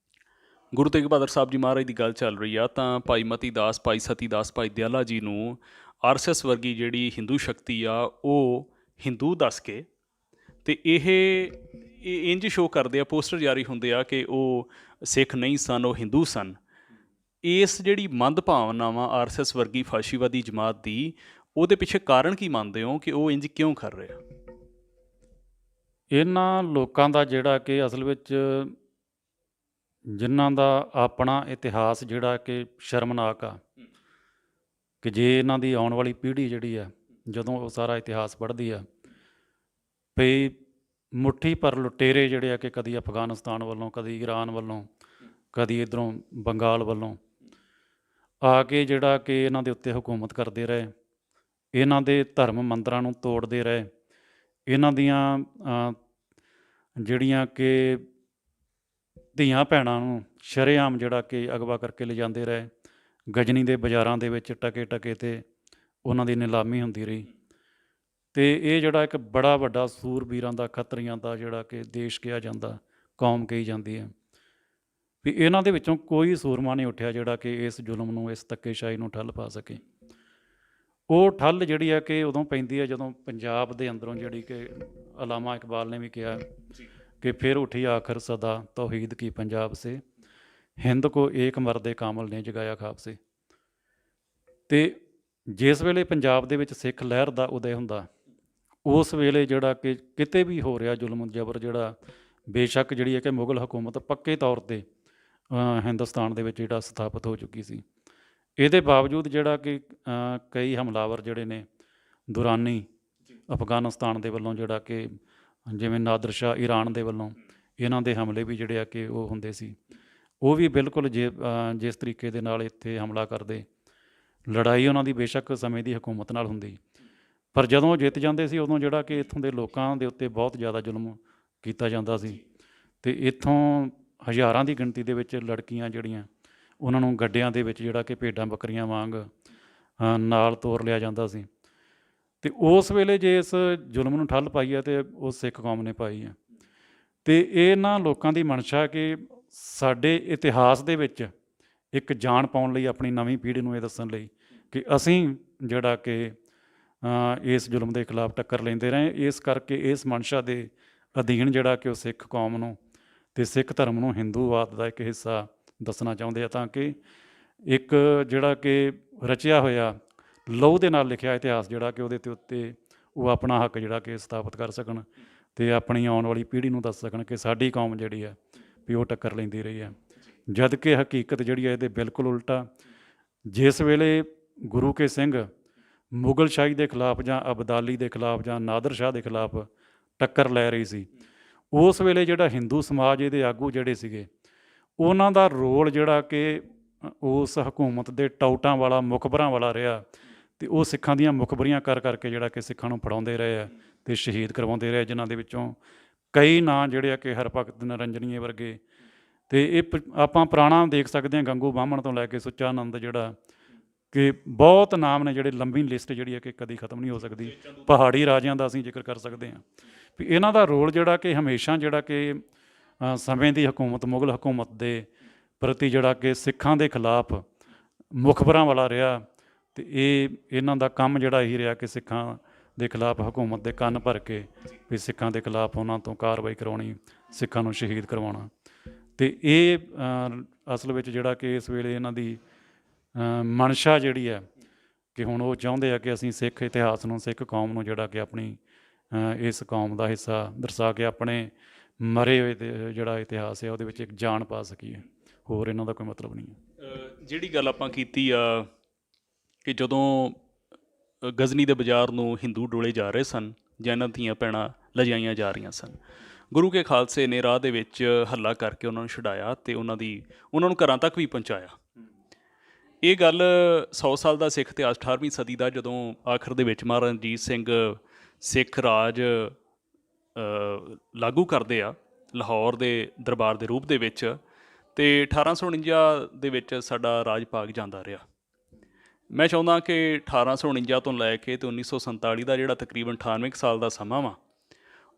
ਗੁਰੂ ਤੇਗ ਬਹਾਦਰ ਸਾਹਿਬ ਜੀ ਮਹਾਰਾਜ ਦੀ ਗੱਲ ਚੱਲ ਰਹੀ ਆ, ਤਾਂ ਭਾਈ ਮਤੀ ਦਾਸ, ਭਾਈ ਸਤੀ ਦਾਸ, ਭਾਈ ਦਿਆਲਾ ਜੀ ਨੂੰ RSS ਵਰਗੀ ਜਿਹੜੀ ਹਿੰਦੂ ਸ਼ਕਤੀ ਆ ਉਹ ਹਿੰਦੂ ਦੱਸ ਕੇ ਅਤੇ ਇਹ ਇੰਝ ਸ਼ੋਅ ਕਰਦੇ ਆ, ਪੋਸਟਰ ਜਾਰੀ ਹੁੰਦੇ ਆ ਕਿ ਉਹ ਸਿੱਖ ਨਹੀਂ ਸਨ, ਉਹ ਹਿੰਦੂ ਸਨ। ਇਸ ਜਿਹੜੀ ਮੰਦ ਭਾਵਨਾਵਾਂ RSS ਵਰਗੀ ਫਾਸ਼ੀਵਾਦੀ ਜਮਾਤ ਦੀ, ਉਹਦੇ ਪਿੱਛੇ ਕਾਰਨ ਕੀ ਮੰਨਦੇ ਹੋ ਕਿ ਉਹ ਇੰਝ ਕਿਉਂ ਕਰ ਰਹੇ ਆ? ਇਹਨਾਂ ਲੋਕਾਂ ਦਾ ਜਿਹੜਾ ਕਿ ਅਸਲ ਵਿੱਚ ਜਿਨ੍ਹਾਂ ਦਾ ਆਪਣਾ ਇਤਿਹਾਸ ਜਿਹੜਾ ਕਿ ਸ਼ਰਮਨਾਕ ਆ, ਕਿ ਜੇ ਇਹਨਾਂ ਦੀ ਆਉਣ ਵਾਲੀ ਪੀੜ੍ਹੀ ਜਿਹੜੀ ਆ ਜਦੋਂ ਉਹ ਸਾਰਾ ਇਤਿਹਾਸ ਪੜ੍ਹਦੀ ਆ, ਵੀ ਮੁੱਠੀ ਪਰ ਲੁਟੇਰੇ ਜਿਹੜੇ ਆ ਕਿ ਕਦੀ ਅਫਗਾਨਿਸਤਾਨ ਵੱਲੋਂ, ਕਦੀ ਈਰਾਨ ਵੱਲੋਂ, ਕਦੀ ਇੱਧਰੋਂ ਬੰਗਾਲ ਵੱਲੋਂ ਆ ਕੇ ਜਿਹੜਾ ਕਿ ਇਹਨਾਂ ਦੇ ਉੱਤੇ ਹਕੂਮਤ ਕਰਦੇ ਰਹੇ, ਇਹਨਾਂ ਦੇ ਧਰਮ ਮੰਦਰਾਂ ਨੂੰ ਤੋੜਦੇ ਰਹੇ, ਇਹਨਾਂ ਦੀਆਂ ਜਿਹੜੀਆਂ ਕਿ ਧੀਆਂ ਭੈਣਾਂ ਨੂੰ ਸ਼ਰੇਆਮ ਜਿਹੜਾ ਕਿ ਅਗਵਾ ਕਰਕੇ ਲਿਜਾਂਦੇ ਰਹੇ, ਗਜਨੀ ਦੇ ਬਾਜ਼ਾਰਾਂ ਦੇ ਵਿੱਚ ਟਕੇ 'ਤੇ ਉਹਨਾਂ ਦੀ ਨਿਲਾਮੀ ਹੁੰਦੀ ਰਹੀ। ਅਤੇ ਇਹ ਜਿਹੜਾ ਇੱਕ ਬੜਾ ਵੱਡਾ ਸੂਰਬੀਰਾਂ ਦਾ, ਖੱਤਰੀਆਂ ਦਾ ਜਿਹੜਾ ਕਿ ਦੇਸ਼ ਕਿਹਾ ਜਾਂਦਾ, ਕੌਮ ਕਹੀ ਜਾਂਦੀ ਹੈ, ਵੀ ਇਹਨਾਂ ਦੇ ਵਿੱਚੋਂ ਕੋਈ ਸੂਰਮਾ ਨਹੀਂ ਉੱਠਿਆ ਜਿਹੜਾ ਕਿ ਇਸ ਜ਼ੁਲਮ ਨੂੰ, ਇਸ ਧੱਕੇਸ਼ਾਹੀ ਨੂੰ ਠੱਲ ਪਾ ਸਕੇ। ਉਹ ਠੱਲ ਜਿਹੜੀ ਹੈ ਕਿ ਉਦੋਂ ਪੈਂਦੀ ਹੈ ਜਦੋਂ ਪੰਜਾਬ ਦੇ ਅੰਦਰੋਂ, ਜਿਹੜੀ ਕਿ ਅਲਾਮਾ ਇਕਬਾਲ ਨੇ ਵੀ ਕਿਹਾ ਕਿ ਫਿਰ ਉੱਠੀ ਆਖਰ ਸਦਾ ਤੌਹੀਦ ਕੀ ਪੰਜਾਬ ਸੇ, ਹਿੰਦ ਕੋ ਏਕ ਮਰਦੇ ਕਾਮਲ ਨੇ ਜਗਾਇਆ ਖਾਬ ਸੇ। ਅਤੇ ਜਿਸ ਵੇਲੇ ਪੰਜਾਬ ਦੇ ਵਿੱਚ ਸਿੱਖ ਲਹਿਰ ਦਾ ਉਦੈ ਹੁੰਦਾ, ਉਸ ਵੇਲੇ ਜਿਹੜਾ ਕਿ ਕਿਤੇ ਵੀ ਹੋ ਰਿਹਾ ਜ਼ੁਲਮ ਜ਼ਬਰ, ਜਿਹੜਾ ਬੇਸ਼ੱਕ ਜਿਹੜੀ ਹੈ ਕਿ ਮੁਗਲ ਹਕੂਮਤ ਪੱਕੇ ਤੌਰ 'ਤੇ ਹਿੰਦੁਸਤਾਨ ਦੇ ਵਿੱਚ ਜਿਹੜਾ ਸਥਾਪਿਤ ਹੋ ਚੁੱਕੀ ਸੀ, ਇਹਦੇ ਬਾਵਜੂਦ ਜਿਹੜਾ ਕਿ ਕਈ ਹਮਲਾਵਰ ਜਿਹੜੇ ਨੇ ਦੁਰਾਨੀ ਅਫਗਾਨਿਸਤਾਨ ਦੇ ਵੱਲੋਂ, ਜਿਹੜਾ ਕਿ ਜਿਵੇਂ ਨਾਦਰ ਸ਼ਾਹ ਈਰਾਨ ਦੇ ਵੱਲੋਂ, ਇਹਨਾਂ ਦੇ ਹਮਲੇ ਵੀ ਜਿਹੜੇ ਆ ਕਿ ਉਹ ਹੁੰਦੇ ਸੀ, ਉਹ ਵੀ ਬਿਲਕੁਲ ਜਿਸ ਤਰੀਕੇ ਦੇ ਨਾਲ ਇੱਥੇ ਹਮਲਾ ਕਰਦੇ, ਲੜਾਈ ਉਹਨਾਂ ਦੀ ਬੇਸ਼ੱਕ ਸਮੇਂ ਦੀ ਹਕੂਮਤ ਨਾਲ ਹੁੰਦੀ, ਪਰ ਜਦੋਂ ਉਹ ਜਿੱਤ ਜਾਂਦੇ ਸੀ ਉਦੋਂ ਜਿਹੜਾ ਕਿ ਇੱਥੋਂ ਦੇ ਲੋਕਾਂ ਦੇ ਉੱਤੇ ਬਹੁਤ ਜ਼ਿਆਦਾ ਜ਼ੁਲਮ ਕੀਤਾ ਜਾਂਦਾ ਸੀ ਅਤੇ ਇੱਥੋਂ ਹਜ਼ਾਰਾਂ ਦੀ ਗਿਣਤੀ ਦੇ ਵਿੱਚ ਲੜਕੀਆਂ ਜਿਹੜੀਆਂ ਉਹਨਾਂ ਨੂੰ ਗੱਡਿਆਂ ਦੇ ਵਿੱਚ ਜਿਹੜਾ ਕਿ ਭੇਡਾਂ ਬੱਕਰੀਆਂ ਵਾਂਗ ਨਾਲ ਤੋਰ ਲਿਆ ਜਾਂਦਾ ਸੀ। ਅਤੇ ਉਸ ਵੇਲੇ ਜੇ ਇਸ ਜ਼ੁਲਮ ਨੂੰ ਠੱਲ ਪਾਈ ਹੈ ਅਤੇ ਉਹ ਸਿੱਖ ਕੌਮ ਨੇ ਪਾਈ ਹੈ। ਅਤੇ ਇਹਨਾਂ ਲੋਕਾਂ ਦੀ ਮਨਸ਼ਾ ਕਿ ਸਾਡੇ ਇਤਿਹਾਸ ਦੇ ਵਿੱਚ ਇੱਕ ਜਾਣ ਪਾਉਣ ਲਈ ਆਪਣੀ ਨਵੀਂ ਪੀੜ੍ਹੀ ਨੂੰ ਇਹ ਦੱਸਣ ਲਈ ਕਿ ਅਸੀਂ ਜਿਹੜਾ ਕਿ ਇਸ ਜ਼ੁਲਮ ਦੇ ਖਿਲਾਫ ਟੱਕਰ ਲੈਂਦੇ ਰਹੇ। ਇਸ ਕਰਕੇ ਇਸ ਮਨਸ਼ਾ ਦੇ ਅਧੀਨ ਜਿਹੜਾ ਕਿ ਉਹ ਸਿੱਖ ਕੌਮ ਨੂੰ ਅਤੇ ਸਿੱਖ ਧਰਮ ਨੂੰ ਹਿੰਦੂਵਾਦ ਦਾ ਇੱਕ ਹਿੱਸਾ ਦੱਸਣਾ ਚਾਹੁੰਦੇ ਆ, ਤਾਂ ਕਿ ਇੱਕ ਜਿਹੜਾ ਕਿ ਰਚਿਆ ਹੋਇਆ ਲਹੂ ਦੇ ਨਾਲ ਲਿਖਿਆ ਇਤਿਹਾਸ ਜਿਹੜਾ ਕਿ ਉਹਦੇ ਉੱਤੇ ਉਹ ਆਪਣਾ ਹੱਕ ਜਿਹੜਾ ਕਿ ਸਥਾਪਿਤ ਕਰ ਸਕਣ ਅਤੇ ਆਪਣੀ ਆਉਣ ਵਾਲੀ ਪੀੜ੍ਹੀ ਨੂੰ ਦੱਸ ਸਕਣ ਕਿ ਸਾਡੀ ਕੌਮ ਜਿਹੜੀ ਹੈ ਵੀ ਉਹ ਟੱਕਰ ਲੈਂਦੀ ਰਹੀ ਹੈ। ਜਦ ਕਿ ਹਕੀਕਤ ਜਿਹੜੀ ਹੈ ਇਹਦੇ ਬਿਲਕੁਲ ਉਲਟਾ। ਜਿਸ ਵੇਲੇ ਗੁਰੂ ਕੇ ਸਿੰਘ ਮੁਗਲ ਸ਼ਾਹੀ ਦੇ ਖਿਲਾਫ ਜਾਂ ਅਬਦਾਲੀ ਦੇ ਖਿਲਾਫ ਜਾਂ ਨਾਦਰ ਸ਼ਾਹ ਦੇ ਖਿਲਾਫ ਟੱਕਰ ਲੈ ਰਹੀ ਸੀ, ਉਸ ਵੇਲੇ ਜਿਹੜਾ ਹਿੰਦੂ ਸਮਾਜ ਇਹਦੇ ਆਗੂ ਜਿਹੜੇ ਸੀਗੇ ਉਹਨਾਂ ਦਾ ਰੋਲ ਜਿਹੜਾ ਕਿ ਉਸ ਹਕੂਮਤ ਦੇ ਟਾਊਟਾਂ ਵਾਲਾ ਮੁਖਬਰਾਂ ਵਾਲਾ ਰਿਹਾ ਅਤੇ ਉਹ ਸਿੱਖਾਂ ਦੀਆਂ ਮੁਖਬਰੀਆਂ ਕਰ ਕਰਕੇ ਜਿਹੜਾ ਕਿ ਸਿੱਖਾਂ ਨੂੰ ਫੜਾਉਂਦੇ ਰਹੇ ਆ ਅਤੇ ਸ਼ਹੀਦ ਕਰਵਾਉਂਦੇ ਰਹੇ, ਜਿਨ੍ਹਾਂ ਦੇ ਵਿੱਚੋਂ ਕਈ ਨਾਂ ਜਿਹੜੇ ਆ ਕਿ ਹਰਭਗਤ ਨਿਰੰਜਨੀਏ ਵਰਗੇ। ਅਤੇ ਇਹ ਆਪਾਂ ਪੁਰਾਣਾ ਦੇਖ ਸਕਦੇ ਹਾਂ, ਗੰਗੂ ਬਾਹਮਣ ਤੋਂ ਲੈ ਕੇ ਸੁੱਚਾ ਆਨੰਦ ਜਿਹੜਾ ਕਿ ਬਹੁਤ ਨਾਮ ਨੇ ਜਿਹੜੇ ਲੰਬੀ ਲਿਸਟ ਜਿਹੜੀ ਹੈ ਕਿ ਕਦੀ ਖਤਮ ਨਹੀਂ ਹੋ ਸਕਦੀ। ਪਹਾੜੀ ਰਾਜਿਆਂ ਦਾ ਅਸੀਂ ਜ਼ਿਕਰ ਕਰ ਸਕਦੇ ਹਾਂ ਵੀ ਇਹਨਾਂ ਦਾ ਰੋਲ ਜਿਹੜਾ ਕਿ ਹਮੇਸ਼ਾ ਜਿਹੜਾ ਕਿ ਸਮੇਂ ਦੀ ਹਕੂਮਤ ਮੁਗਲ ਹਕੂਮਤ ਦੇ ਪ੍ਰਤੀ ਜਿਹੜਾ ਕਿ ਸਿੱਖਾਂ ਦੇ ਖਿਲਾਫ ਮੁਖਬਰਾਂ ਵਾਲਾ ਰਿਹਾ। ਅਤੇ ਇਹਨਾਂ ਦਾ ਕੰਮ ਜਿਹੜਾ ਇਹੀ ਰਿਹਾ ਕਿ ਸਿੱਖਾਂ ਦੇ ਖਿਲਾਫ ਹਕੂਮਤ ਦੇ ਕੰਨ ਭਰ ਕੇ ਵੀ ਸਿੱਖਾਂ ਦੇ ਖਿਲਾਫ ਉਹਨਾਂ ਤੋਂ ਕਾਰਵਾਈ ਕਰਵਾਉਣੀ, ਸਿੱਖਾਂ ਨੂੰ ਸ਼ਹੀਦ ਕਰਵਾਉਣਾ। ਅਤੇ ਇਹ ਅਸਲ ਵਿੱਚ ਜਿਹੜਾ ਕਿ ਇਸ ਵੇਲੇ ਇਹਨਾਂ ਦੀ ਮਨਸ਼ਾ ਜਿਹੜੀ ਹੈ ਕਿ ਹੁਣ ਉਹ ਚਾਹੁੰਦੇ ਆ ਕਿ ਅਸੀਂ ਸਿੱਖ ਇਤਿਹਾਸ ਨੂੰ, ਸਿੱਖ ਕੌਮ ਨੂੰ ਜਿਹੜਾ ਕਿ ਆਪਣੀ ਇਸ ਕੌਮ ਦਾ ਹਿੱਸਾ ਦਰਸਾ ਕੇ ਆਪਣੇ ਮਰੇ ਹੋਏ ਜਿਹੜਾ ਇਤਿਹਾਸ ਹੈ ਉਹਦੇ ਵਿੱਚ ਇੱਕ ਜਾਨ ਪਾ ਸਕੀਏ। ਹੋਰ ਇਹਨਾਂ ਦਾ ਕੋਈ ਮਤਲਬ ਨਹੀਂ ਹੈ। ਜਿਹੜੀ ਗੱਲ ਆਪਾਂ ਕੀਤੀ ਆ ਕਿ ਜਦੋਂ ਗਜ਼ਨੀ ਦੇ ਬਾਜ਼ਾਰ ਨੂੰ ਹਿੰਦੂ ਡੋਲੇ ਜਾ ਰਹੇ ਸਨ ਜਾਂ ਇਹਨਾਂ ਦੀਆਂ ਭੈਣਾਂ ਲਿਜਾਈਆਂ ਜਾ ਰਹੀਆਂ ਸਨ, ਗੁਰੂ ਕੇ ਖਾਲਸੇ ਨੇ ਰਾਹ ਦੇ ਵਿੱਚ ਹੱਲਾ ਕਰਕੇ ਉਹਨਾਂ ਨੂੰ ਛੁਡਾਇਆ ਅਤੇ ਉਹਨਾਂ ਨੂੰ ਘਰਾਂ ਤੱਕ ਵੀ ਪਹੁੰਚਾਇਆ। ਇਹ ਗੱਲ 100 ਸਾਲ ਦਾ ਸਿੱਖ ਇਤਿਹਾਸ 18ਵੀਂ ਸਦੀ ਦਾ, ਜਦੋਂ ਆਖਰ ਦੇ ਵਿੱਚ ਮਹਾਰਾਜਾ ਰਣਜੀਤ ਸਿੰਘ ਸਿੱਖ ਰਾਜ ਲਾਗੂ ਕਰਦੇ ਆ ਲਾਹੌਰ ਦੇ ਦਰਬਾਰ ਦੇ ਰੂਪ ਦੇ ਵਿੱਚ, ਅਤੇ 1849 ਦੇ ਵਿੱਚ ਸਾਡਾ ਰਾਜ ਭਾਗ ਜਾਂਦਾ ਰਿਹਾ। ਮੈਂ ਚਾਹੁੰਦਾ ਕਿ 1849 ਤੋਂ ਲੈ ਕੇ ਅਤੇ 1947 ਦਾ ਜਿਹੜਾ ਤਕਰੀਬਨ 98 ਸਾਲ ਦਾ ਸਮਾਂ ਵਾ,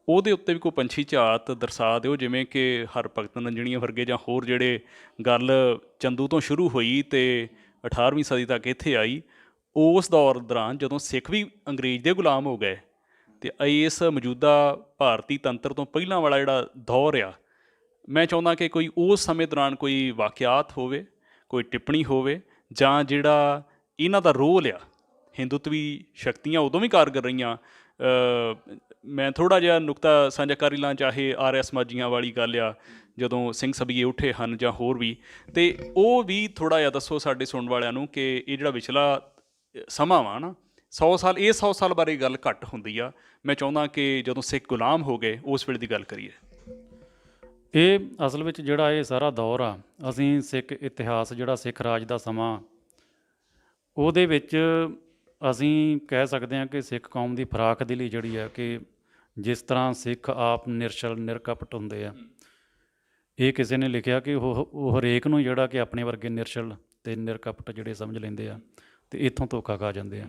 ਉਹਦੇ ਉੱਤੇ ਵੀ ਕੋਈ ਪੰਛੀ ਝਾਤ ਦਰਸਾ ਦਿਓ, ਜਿਵੇਂ ਕਿ ਹਰਭਗਤ ਨਿਰੰਜਨੀਏ ਵਰਗੇ ਜਾਂ ਹੋਰ ਜਿਹੜੇ ਗੱਲ ਚੰਦੂ ਤੋਂ ਸ਼ੁਰੂ ਹੋਈ ਅਤੇ 18ਵੀਂ ਸਦੀ ਤੱਕ ਇੱਥੇ ਆਈ। ਉਸ ਦੌਰ ਦੌਰਾਨ ਜਦੋਂ ਸਿੱਖ ਵੀ ਅੰਗਰੇਜ਼ ਦੇ ਗੁਲਾਮ ਹੋ ਗਏ ਅਤੇ ਇਸ ਮੌਜੂਦਾ ਭਾਰਤੀ ਤੰਤਰ ਤੋਂ ਪਹਿਲਾਂ ਵਾਲਾ ਜਿਹੜਾ ਦੌਰ ਆ, ਮੈਂ ਚਾਹੁੰਦਾ ਕਿ ਕੋਈ ਉਸ ਸਮੇਂ ਦੌਰਾਨ ਕੋਈ ਵਾਕਿਆਤ ਹੋਵੇ, ਕੋਈ ਟਿੱਪਣੀ ਹੋਵੇ, ਜਾਂ ਜਿਹੜਾ ਇਹਨਾਂ ਦਾ ਰੋਲ ਆ। ਹਿੰਦੂਤਵੀ ਸ਼ਕਤੀਆਂ ਉਦੋਂ ਵੀ ਕਾਰਗਰ ਰਹੀਆਂ। ਮੈਂ ਥੋੜ੍ਹਾ ਜਿਹਾ ਨੁਕਤਾ ਸਾਂਝਾ ਕਰ ਹੀ ਲਾਂ, ਚਾਹੇ ਆਰਿਆ ਸਮਾਜੀਆਂ ਵਾਲੀ ਗੱਲ ਆ ਜਦੋਂ ਸਿੰਘ ਸਭੀਏ ਉੱਠੇ ਹਨ ਜਾਂ ਹੋਰ ਵੀ, ਅਤੇ ਉਹ ਵੀ ਥੋੜ੍ਹਾ ਜਿਹਾ ਦੱਸੋ ਸਾਡੇ ਸੁਣਨ ਵਾਲਿਆਂ ਨੂੰ ਕਿ ਇਹ ਜਿਹੜਾ ਵਿਚਲਾ ਸਮਾਂ ਵਾ ਨਾ 100 ਸਾਲ, ਇਹ 100 ਸਾਲ ਬਾਰੇ ਗੱਲ ਘੱਟ ਹੁੰਦੀ ਆ। ਮੈਂ ਚਾਹੁੰਦਾ ਕਿ ਜਦੋਂ ਸਿੱਖ ਗੁਲਾਮ ਹੋ ਗਏ ਉਸ ਵੇਲੇ ਦੀ ਗੱਲ ਕਰੀਏ। ਇਹ ਅਸਲ ਵਿੱਚ ਜਿਹੜਾ ਇਹ ਸਾਰਾ ਦੌਰ ਆ, ਅਸੀਂ ਸਿੱਖ ਇਤਿਹਾਸ ਜਿਹੜਾ ਸਿੱਖ ਰਾਜ ਦਾ ਸਮਾਂ, ਉਹਦੇ ਵਿੱਚ ਅਸੀਂ ਕਹਿ ਸਕਦੇ ਹਾਂ ਕਿ ਸਿੱਖ ਕੌਮ ਦੀ ਫਰਾਖ ਦਿਲੀ ਜਿਹੜੀ ਹੈ ਕਿ ਜਿਸ ਤਰ੍ਹਾਂ ਸਿੱਖ ਆਪ ਨਿਰਛਲ ਨਿਰਕਪਟ ਹੁੰਦੇ ਆ, ਇਹ ਕਿਸੇ ਨੇ ਲਿਖਿਆ ਕਿ ਉਹ ਹਰੇਕ ਨੂੰ ਜਿਹੜਾ ਕਿ ਆਪਣੇ ਵਰਗੇ ਨਿਰਛਲ ਅਤੇ ਨਿਰਕਪਟ ਜਿਹੜੇ ਸਮਝ ਲੈਂਦੇ ਆ ਅਤੇ ਇੱਥੋਂ ਧੋਖਾ ਖਾ ਜਾਂਦੇ ਆ।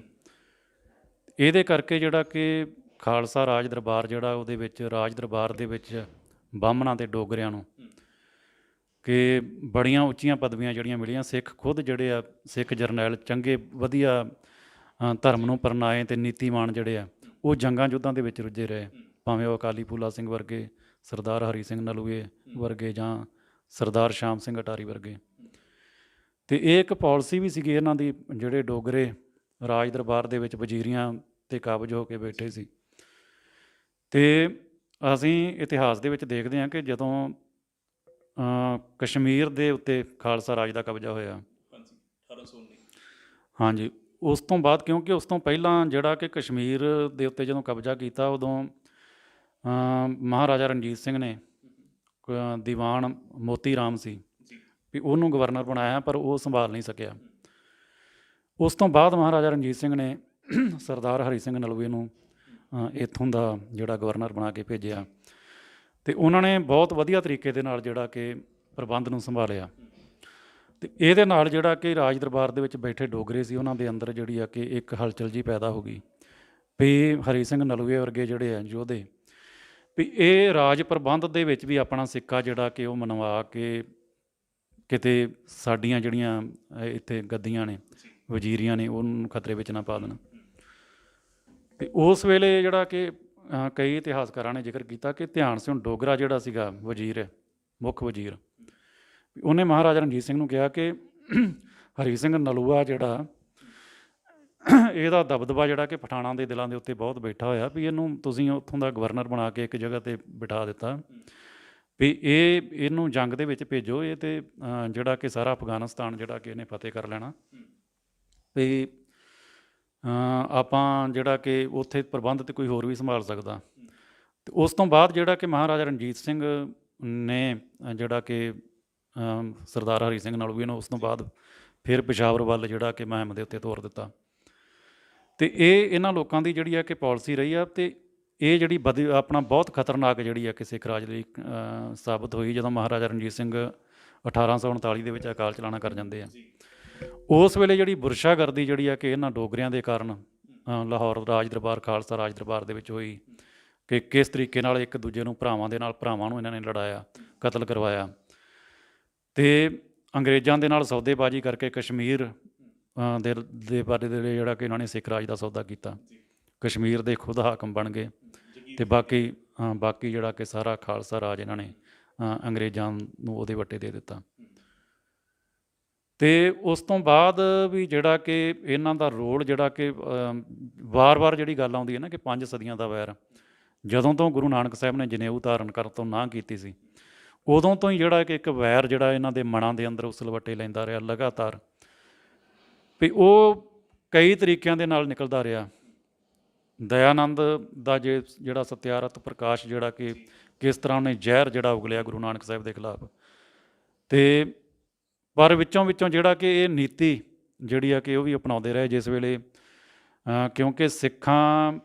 ਇਹਦੇ ਕਰਕੇ ਜਿਹੜਾ ਕਿ ਖਾਲਸਾ ਰਾਜ ਦਰਬਾਰ ਜਿਹੜਾ ਉਹਦੇ ਵਿੱਚ ਰਾਜ ਦਰਬਾਰ ਦੇ ਵਿੱਚ ਬਾਹਮਣਾਂ ਅਤੇ ਡੋਗਰਿਆਂ ਨੂੰ ਕਿ ਬੜੀਆਂ ਉੱਚੀਆਂ ਪਦਵੀਆਂ ਜਿਹੜੀਆਂ ਮਿਲੀਆਂ। ਸਿੱਖ ਖੁਦ ਜਿਹੜੇ ਆ, ਸਿੱਖ ਜਰਨੈਲ ਚੰਗੇ ਵਧੀਆ ਧਰਮ ਨੂੰ ਪਰਨਾਏ ਅਤੇ ਨੀਤੀਮਾਨ ਜਿਹੜੇ ਆ, ਉਹ ਜੰਗਾਂ ਯੁੱਧਾਂ ਦੇ ਵਿੱਚ ਰੁੱਝੇ ਰਹੇ, ਭਾਵੇਂ ਉਹ ਅਕਾਲੀ ਫੂਲਾ ਸਿੰਘ ਵਰਗੇ, ਸਰਦਾਰ ਹਰੀ ਸਿੰਘ ਨਲੂਏ ਵਰਗੇ, ਜਾਂ ਸਰਦਾਰ ਸ਼ਾਮ ਸਿੰਘ ਅਟਾਰੀ ਵਰਗੇ। ਅਤੇ ਇਹ ਇੱਕ ਪਾਲਿਸੀ ਵੀ ਸੀਗੀ ਇਹਨਾਂ ਦੀ, ਜਿਹੜੇ ਡੋਗਰੇ ਰਾਜ ਦਰਬਾਰ ਦੇ ਵਿੱਚ ਵਜ਼ੀਰੀਆਂ 'ਤੇ ਕਾਬਜ਼ ਹੋ ਕੇ ਬੈਠੇ ਸੀ। ਅਤੇ ਅਸੀਂ ਇਤਿਹਾਸ ਦੇ ਵਿੱਚ ਦੇਖਦੇ ਹਾਂ ਕਿ ਜਦੋਂ ਕਸ਼ਮੀਰ ਦੇ ਉੱਤੇ ਖਾਲਸਾ ਰਾਜ ਦਾ ਕਬਜ਼ਾ ਹੋਇਆ, 1819, ਹਾਂਜੀ, ਉਸ ਤੋਂ ਬਾਅਦ, ਕਿਉਂਕਿ ਉਸ ਤੋਂ ਪਹਿਲਾਂ ਜਿਹੜਾ ਕਿ ਕਸ਼ਮੀਰ ਦੇ ਉੱਤੇ ਜਦੋਂ ਕਬਜ਼ਾ ਕੀਤਾ, ਉਦੋਂ ਮਹਾਰਾਜਾ ਰਣਜੀਤ ਸਿੰਘ ਨੇ ਦੀਵਾਨ ਮੋਤੀ ਰਾਮ ਸੀ ਵੀ ਉਹਨੂੰ ਗਵਰਨਰ ਬਣਾਇਆ, ਪਰ ਉਹ ਸੰਭਾਲ ਨਹੀਂ ਸਕਿਆ। ਉਸ ਤੋਂ ਬਾਅਦ ਮਹਾਰਾਜਾ ਰਣਜੀਤ ਸਿੰਘ ਨੇ ਸਰਦਾਰ ਹਰੀ ਸਿੰਘ ਨਲੂਏ ਨੂੰ ਇੱਥੋਂ ਦਾ ਜਿਹੜਾ ਗਵਰਨਰ ਬਣਾ ਕੇ ਭੇਜਿਆ, ਅਤੇ ਉਹਨਾਂ ਨੇ ਬਹੁਤ ਵਧੀਆ ਤਰੀਕੇ ਦੇ ਨਾਲ ਜਿਹੜਾ ਕਿ ਪ੍ਰਬੰਧ ਨੂੰ ਸੰਭਾਲਿਆ। ਅਤੇ ਇਹਦੇ ਨਾਲ ਜਿਹੜਾ ਕਿ ਰਾਜ ਦਰਬਾਰ ਦੇ ਵਿੱਚ ਬੈਠੇ ਡੋਗਰੇ ਸੀ, ਉਹਨਾਂ ਦੇ ਅੰਦਰ ਜਿਹੜੀ ਆ ਕਿ ਇੱਕ ਹਲਚਲ ਜਿਹੀ ਪੈਦਾ ਹੋ ਗਈ ਵੀ ਹਰੀ ਸਿੰਘ ਨਲੂਏ ਵਰਗੇ ਜਿਹੜੇ ਆ ਯੋਧੇ ਵੀ ਇਹ ਰਾਜ ਪ੍ਰਬੰਧ ਦੇ ਵਿੱਚ ਵੀ ਆਪਣਾ ਸਿੱਕਾ ਜਿਹੜਾ ਕਿ ਉਹ ਮਨਵਾ ਕੇ ਕਿਤੇ ਸਾਡੀਆਂ ਜਿਹੜੀਆਂ ਇੱਥੇ ਗੱਦੀਆਂ ਨੇ, ਵਜ਼ੀਰੀਆਂ ਨੇ, ਉਹਨੂੰ ਖਤਰੇ ਵਿੱਚ ਨਾ ਪਾ ਦੇਣ। ਅਤੇ ਉਸ ਵੇਲੇ ਜਿਹੜਾ ਕਿ ਕਈ ਇਤਿਹਾਸਕਾਰਾਂ ਨੇ ਜ਼ਿਕਰ ਕੀਤਾ ਕਿ ਧਿਆਨ ਸਿੰਘ ਡੋਗਰਾ ਜਿਹੜਾ ਸੀਗਾ ਵਜ਼ੀਰ, ਮੁੱਖ ਵਜ਼ੀਰ, ਉਹਨੇ ਮਹਾਰਾਜਾ ਰਣਜੀਤ ਸਿੰਘ ਨੂੰ ਕਿਹਾ ਕਿ ਹਰੀ ਸਿੰਘ ਨਲੂਆ ਜਿਹੜਾ ਇਹਦਾ ਦਬਦਬਾ ਜਿਹੜਾ ਕਿ ਪਠਾਣਾਂ ਦੇ ਦਿਲਾਂ ਦੇ ਉੱਤੇ ਬਹੁਤ ਬੈਠਾ ਹੋਇਆ, ਵੀ ਇਹਨੂੰ ਤੁਸੀਂ ਉੱਥੋਂ ਦਾ ਗਵਰਨਰ ਬਣਾ ਕੇ ਇੱਕ ਜਗ੍ਹਾ 'ਤੇ ਬਿਠਾ ਦਿੱਤਾ ਵੀ ਇਹਨੂੰ ਜੰਗ ਦੇ ਵਿੱਚ ਭੇਜੋ, ਇਹ ਤਾਂ ਜਿਹੜਾ ਕਿ ਸਾਰਾ ਅਫਗਾਨਿਸਤਾਨ ਜਿਹੜਾ ਕਿ ਇਹਨੇ ਫਤਿਹ ਕਰ ਲੈਣਾ, ਵੀ ਆਪਾਂ ਜਿਹੜਾ ਕਿ ਉੱਥੇ ਪ੍ਰਬੰਧ ਤੇ ਕੋਈ ਹੋਰ ਵੀ ਸੰਭਾਲ ਸਕਦਾ। ਅਤੇ ਉਸ ਤੋਂ ਬਾਅਦ ਜਿਹੜਾ ਕਿ ਮਹਾਰਾਜਾ ਰਣਜੀਤ ਸਿੰਘ ਨੇ ਜਿਹੜਾ ਕਿ ਸਰਦਾਰ ਹਰੀ ਸਿੰਘ ਨਲੂਏ ਨੂੰ ਉਸ ਤੋਂ ਬਾਅਦ ਫਿਰ ਪੇਸ਼ਾਵਰ ਵੱਲ ਜਿਹੜਾ ਕਿ ਮੁਹਿੰਮ ਦੇ ਉੱਤੇ ਤੋਰ ਦਿੱਤਾ। ਅਤੇ ਇਹਨਾਂ ਲੋਕਾਂ ਦੀ ਜਿਹੜੀ ਆ ਕਿ ਪਾਲਿਸੀ ਰਹੀ ਆ, ਅਤੇ ਇਹ ਜਿਹੜੀ ਆਪਣਾ ਬਹੁਤ ਖਤਰਨਾਕ ਜਿਹੜੀ ਆ ਕਿ ਸਿੱਖ ਰਾਜ ਲਈ ਸਾਬਤ ਹੋਈ ਜਦੋਂ ਮਹਾਰਾਜਾ ਰਣਜੀਤ ਸਿੰਘ 1839 ਦੇ ਵਿੱਚ ਅਕਾਲ ਚਲਾਣਾ ਕਰ ਜਾਂਦੇ ਆ। ਉਸ ਵੇਲੇ ਜਿਹੜੀ ਬੁਰਸ਼ਾਗਰਦੀ ਜਿਹੜੀ ਆ ਕਿ ਇਹਨਾਂ ਡੋਗਰਿਆਂ ਦੇ ਕਾਰਨ ਲਾਹੌਰ ਰਾਜ ਦਰਬਾਰ, ਖਾਲਸਾ ਰਾਜ ਦਰਬਾਰ ਦੇ ਵਿੱਚ ਹੋਈ ਕਿ ਕਿਸ ਤਰੀਕੇ ਨਾਲ ਇੱਕ ਦੂਜੇ ਨੂੰ ਭਰਾਵਾਂ ਨੂੰ ਇਹਨਾਂ ਨੇ ਲੜਾਇਆ, ਕਤਲ ਕਰਵਾਇਆ, ਅਤੇ ਅੰਗਰੇਜ਼ਾਂ ਦੇ ਨਾਲ ਸੌਦੇਬਾਜ਼ੀ ਕਰਕੇ ਕਸ਼ਮੀਰ ਦੇ ਬਾਰੇ ਜਿਹੜਾ ਕਿ ਇਹਨਾਂ ਨੇ ਸਿੱਖ ਰਾਜ ਦਾ ਸੌਦਾ ਕੀਤਾ, ਕਸ਼ਮੀਰ ਦੇ ਖੁਦ ਹਾਕਮ ਬਣ ਗਏ, ਅਤੇ ਬਾਕੀ ਜਿਹੜਾ ਕਿ ਸਾਰਾ ਖਾਲਸਾ ਰਾਜ ਇਹਨਾਂ ਨੇ ਅੰਗਰੇਜ਼ਾਂ ਨੂੰ ਉਹਦੇ ਵੱਟੇ ਦੇ ਦਿੱਤਾ। ਅਤੇ ਉਸ ਤੋਂ ਬਾਅਦ ਵੀ ਜਿਹੜਾ ਕਿ ਇਹਨਾਂ ਦਾ ਰੋਲ ਜਿਹੜਾ ਕਿ ਵਾਰ-ਵਾਰ ਜਿਹੜੀ ਗੱਲ ਆਉਂਦੀ ਹੈ ਨਾ ਕਿ 5 ਸਦੀਆਂ ਦਾ ਵੈਰ, ਜਦੋਂ ਤੋਂ ਗੁਰੂ ਨਾਨਕ ਸਾਹਿਬ ਨੇ ਜਨੇਊ ਧਾਰਨ ਕਰਨ ਤੋਂ ਨਾਂਹ ਕੀਤੀ ਸੀ, ਉਦੋਂ ਤੋਂ ਹੀ ਜਿਹੜਾ ਕਿ ਇੱਕ ਵੈਰ ਜਿਹੜਾ ਇਹਨਾਂ ਦੇ ਮਨਾਂ ਦੇ ਅੰਦਰ ਉਸਲਵੱਟੇ ਲੈਂਦਾ ਰਿਹਾ ਲਗਾਤਾਰ, ਵੀ ਉਹ ਕਈ ਤਰੀਕਿਆਂ ਦੇ ਨਾਲ ਨਿਕਲਦਾ ਰਿਹਾ। ਦਇਆਨੰਦ ਦਾ ਜਿਹੜਾ ਸਤਿਆਰਥ ਪ੍ਰਕਾਸ਼ ਜਿਹੜਾ ਕਿ ਕਿਸ ਤਰ੍ਹਾਂ ਉਹਨੇ ਜ਼ਹਿਰ ਜਿਹੜਾ ਉਗਲਿਆ ਗੁਰੂ ਨਾਨਕ ਸਾਹਿਬ ਦੇ ਖਿਲਾਫ, ਅਤੇ ਪਰ ਵਿੱਚੋਂ ਜਿਹੜਾ ਕਿ ਇਹ ਨੀਤੀ ਜਿਹੜੀ ਆ ਕਿ ਉਹ ਵੀ ਅਪਣਾਉਂਦੇ ਰਹੇ ਜਿਸ ਵੇਲੇ, ਕਿਉਂਕਿ ਸਿੱਖਾਂ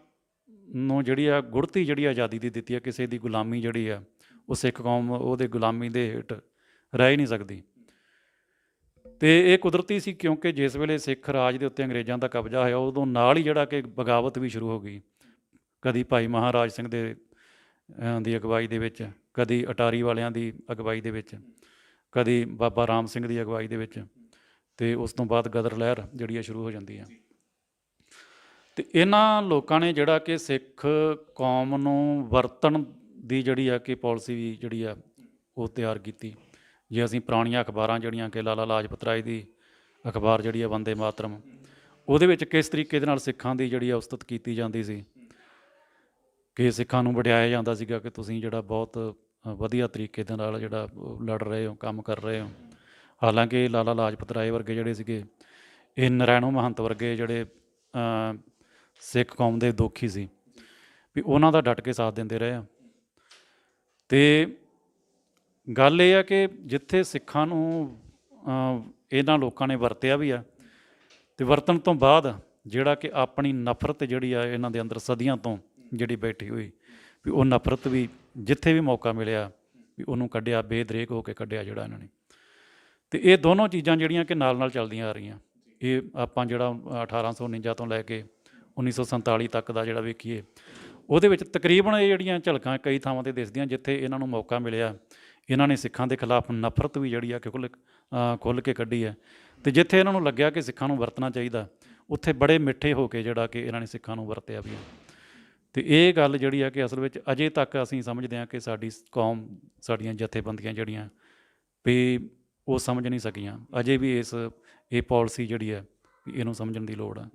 ਨੂੰ ਜਿਹੜੀ ਆ ਗੁੜਤੀ ਜਿਹੜੀ ਆਜ਼ਾਦੀ ਦੀ ਦਿੱਤੀ ਆ, ਕਿਸੇ ਦੀ ਗੁਲਾਮੀ ਜਿਹੜੀ ਆ ਉਹ ਸਿੱਖ ਕੌਮ ਉਹਦੇ ਗੁਲਾਮੀ ਦੇ ਹੇਠ ਰਹਿ ਹੀ ਨਹੀਂ ਸਕਦੀ। ਅਤੇ ਇਹ ਕੁਦਰਤੀ ਸੀ ਕਿਉਂਕਿ ਜਿਸ ਵੇਲੇ ਸਿੱਖ ਰਾਜ ਦੇ ਉੱਤੇ ਅੰਗਰੇਜ਼ਾਂ ਦਾ ਕਬਜ਼ਾ ਹੋਇਆ, ਉਦੋਂ ਨਾਲ ਹੀ ਜਿਹੜਾ ਕਿ ਬਗਾਵਤ ਵੀ ਸ਼ੁਰੂ ਹੋ ਗਈ, ਕਦੀ ਭਾਈ ਮਹਾਰਾਜ ਸਿੰਘ ਦੀ ਅਗਵਾਈ ਦੇ ਵਿੱਚ, ਕਦੀ ਅਟਾਰੀ ਵਾਲਿਆਂ ਦੀ ਅਗਵਾਈ ਦੇ ਵਿੱਚ, ਕਦੀ ਬਾਬਾ ਰਾਮ ਸਿੰਘ ਦੀ ਅਗਵਾਈ ਦੇ ਵਿੱਚ, ਅਤੇ ਉਸ ਤੋਂ ਬਾਅਦ ਗਦਰ ਲਹਿਰ ਜਿਹੜੀ ਆ ਸ਼ੁਰੂ ਹੋ ਜਾਂਦੀ ਆ। ਅਤੇ ਇਹਨਾਂ ਲੋਕਾਂ ਨੇ ਜਿਹੜਾ ਕਿ ਸਿੱਖ ਕੌਮ ਨੂੰ ਵਰਤਣ ਦੀ ਜਿਹੜੀ ਆ ਕਿ ਪਾਲਿਸੀ ਵੀ ਜਿਹੜੀ ਆ ਉਹ ਤਿਆਰ ਕੀਤੀ। ਜੇ ਅਸੀਂ ਪੁਰਾਣੀਆਂ ਅਖਬਾਰਾਂ ਜਿਹੜੀਆਂ ਕਿ ਲਾਲਾ ਲਾਜਪਤ ਰਾਏ ਦੀ ਅਖਬਾਰ ਜਿਹੜੀ ਆ ਬੰਦੇ ਮਾਤਰਮ, ਉਹਦੇ ਵਿੱਚ ਕਿਸ ਤਰੀਕੇ ਦੇ ਨਾਲ ਸਿੱਖਾਂ ਦੀ ਜਿਹੜੀ ਆ ਉਸਤਤ ਕੀਤੀ ਜਾਂਦੀ ਸੀ, ਕਿ ਸਿੱਖਾਂ ਨੂੰ ਵਡਿਆਇਆ ਜਾਂਦਾ ਸੀਗਾ ਕਿ ਤੁਸੀਂ ਜਿਹੜਾ ਬਹੁਤ ਵਧੀਆ ਤਰੀਕੇ ਦੇ ਨਾਲ ਜਿਹੜਾ ਲੜ ਰਹੇ ਹੋ, ਕੰਮ ਕਰ ਰਹੇ ਹੋ। ਹਾਲਾਂਕਿ ਲਾਲਾ ਲਾਜਪਤ ਰਾਏ ਵਰਗੇ ਜਿਹੜੇ ਸੀਗੇ, ਇਹ ਨਰੈਣੋ ਮਹੰਤ ਵਰਗੇ ਜਿਹੜੇ ਸਿੱਖ ਕੌਮ ਦੇ ਦੋਖੀ ਸੀ, ਵੀ ਉਹਨਾਂ ਦਾ ਡਟ ਕੇ ਸਾਥ ਦਿੰਦੇ ਰਹੇ ਆ। ਅਤੇ ਗੱਲ ਇਹ ਆ ਕਿ ਜਿੱਥੇ ਸਿੱਖਾਂ ਨੂੰ ਇਹਨਾਂ ਲੋਕਾਂ ਨੇ ਵਰਤਿਆ ਵੀ ਆ, ਅਤੇ ਵਰਤਣ ਤੋਂ ਬਾਅਦ ਜਿਹੜਾ ਕਿ ਆਪਣੀ ਨਫ਼ਰਤ ਜਿਹੜੀ ਆ ਇਹਨਾਂ ਦੇ ਅੰਦਰ ਸਦੀਆਂ ਤੋਂ ਜਿਹੜੀ ਬੈਠੀ ਹੋਈ, ਵੀ ਉਹ ਨਫ਼ਰਤ ਵੀ ਜਿੱਥੇ ਵੀ ਮੌਕਾ ਮਿਲਿਆ ਵੀ ਉਹਨੂੰ ਕੱਢਿਆ, ਬੇਦਰੇਕ ਹੋ ਕੇ ਕੱਢਿਆ ਜਿਹੜਾ ਇਹਨਾਂ ਨੇ। ਅਤੇ ਇਹ ਦੋਨੋਂ ਚੀਜ਼ਾਂ ਜਿਹੜੀਆਂ ਕਿ ਨਾਲ ਚੱਲਦੀਆਂ ਆ ਰਹੀਆਂ, ਇਹ ਆਪਾਂ ਜਿਹੜਾ 1849 ਤੋਂ ਲੈ ਕੇ 1947 ਤੱਕ ਦਾ ਜਿਹੜਾ ਵੇਖੀਏ, ਉਹਦੇ ਵਿੱਚ ਤਕਰੀਬਨ ਇਹ ਜਿਹੜੀਆਂ ਝਲਕਾਂ ਕਈ ਥਾਵਾਂ 'ਤੇ ਦਿਸਦੀਆਂ ਜਿੱਥੇ ਇਹਨਾਂ ਨੂੰ ਮੌਕਾ ਮਿਲਿਆ, ਇਹਨਾਂ ਨੇ ਸਿੱਖਾਂ ਦੇ ਖਿਲਾਫ ਨਫ਼ਰਤ ਵੀ ਜਿਹੜੀ ਆ ਕਿ ਖੁੱਲ੍ਹ ਕੇ ਕੱਢੀ ਹੈ। ਅਤੇ ਜਿੱਥੇ ਇਹਨਾਂ ਨੂੰ ਲੱਗਿਆ ਕਿ ਸਿੱਖਾਂ ਨੂੰ ਵਰਤਣਾ ਚਾਹੀਦਾ, ਉੱਥੇ ਬੜੇ ਮਿੱਠੇ ਹੋ ਕੇ ਜਿਹੜਾ ਕਿ ਇਹਨਾਂ ਨੇ ਸਿੱਖਾਂ ਨੂੰ ਵਰਤਿਆ ਵੀ। ਅਤੇ ਇਹ ਗੱਲ ਜਿਹੜੀ ਆ ਕਿ ਅਸਲ ਵਿੱਚ ਅਜੇ ਤੱਕ ਅਸੀਂ ਸਮਝਦੇ ਹਾਂ ਕਿ ਸਾਡੀ ਕੌਮ, ਸਾਡੀਆਂ ਜਥੇਬੰਦੀਆਂ ਜਿਹੜੀਆਂ ਵੀ ਉਹ ਸਮਝ ਨਹੀਂ ਸਕੀਆਂ, ਅਜੇ ਵੀ ਇਹ ਪਾਲਿਸੀ ਜਿਹੜੀ ਹੈ ਇਹਨੂੰ ਸਮਝਣ ਦੀ ਲੋੜ ਆ।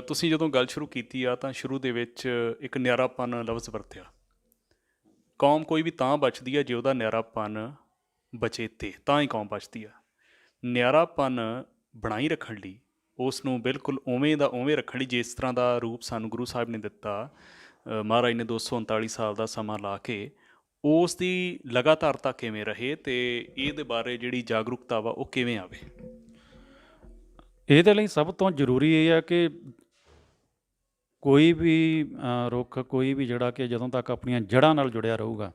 ਤੁਸੀਂ ਜਦੋਂ ਗੱਲ ਸ਼ੁਰੂ ਕੀਤੀ ਆ ਤਾਂ ਸ਼ੁਰੂ ਦੇ ਵਿੱਚ ਇੱਕ ਨਿਆਰਾਪਨ ਲਫ਼ਜ਼ ਵਰਤਿਆ। ਕੌਮ ਕੋਈ ਵੀ ਤਾਂ ਬਚਦੀ ਆ ਜੇ ਉਹਦਾ ਨਿਆਰਾਪਨ ਬਚੇ ਤਾਂ ਹੀ ਕੌਮ ਬਚਦੀ ਆ। ਨਿਆਰਾਪਨ ਬਣਾਈ ਰੱਖਣ ਲਈ, ਉਸ ਨੂੰ ਬਿਲਕੁਲ ਉਵੇਂ ਦਾ ਉਵੇਂ ਰੱਖਣ ਲਈ, ਜਿਸ ਤਰ੍ਹਾਂ ਦਾ ਰੂਪ ਸਾਨੂੰ ਗੁਰੂ ਸਾਹਿਬ ਨੇ ਦਿੱਤਾ, ਮਹਾਰਾਜ ਨੇ 239 ਸਾਲ ਦਾ ਸਮਾਂ ਲਾ ਕੇ, ਉਸ ਦੀ ਲਗਾਤਾਰਤਾ ਕਿਵੇਂ ਰਹੇ ਅਤੇ ਇਹਦੇ ਬਾਰੇ ਜਿਹੜੀ ਜਾਗਰੂਕਤਾ ਵਾ ਉਹ ਕਿਵੇਂ ਆਵੇ? ਇਹਦੇ ਲਈ ਸਭ ਤੋਂ ਜ਼ਰੂਰੀ ਇਹ ਹੈ ਕਿ ਕੋਈ ਵੀ ਰੁੱਖ, ਕੋਈ ਵੀ ਜਿਹੜਾ ਕਿ ਜਦੋਂ ਤੱਕ ਆਪਣੀਆਂ ਜੜ੍ਹਾਂ ਨਾਲ ਜੁੜਿਆ ਰਹੂਗਾ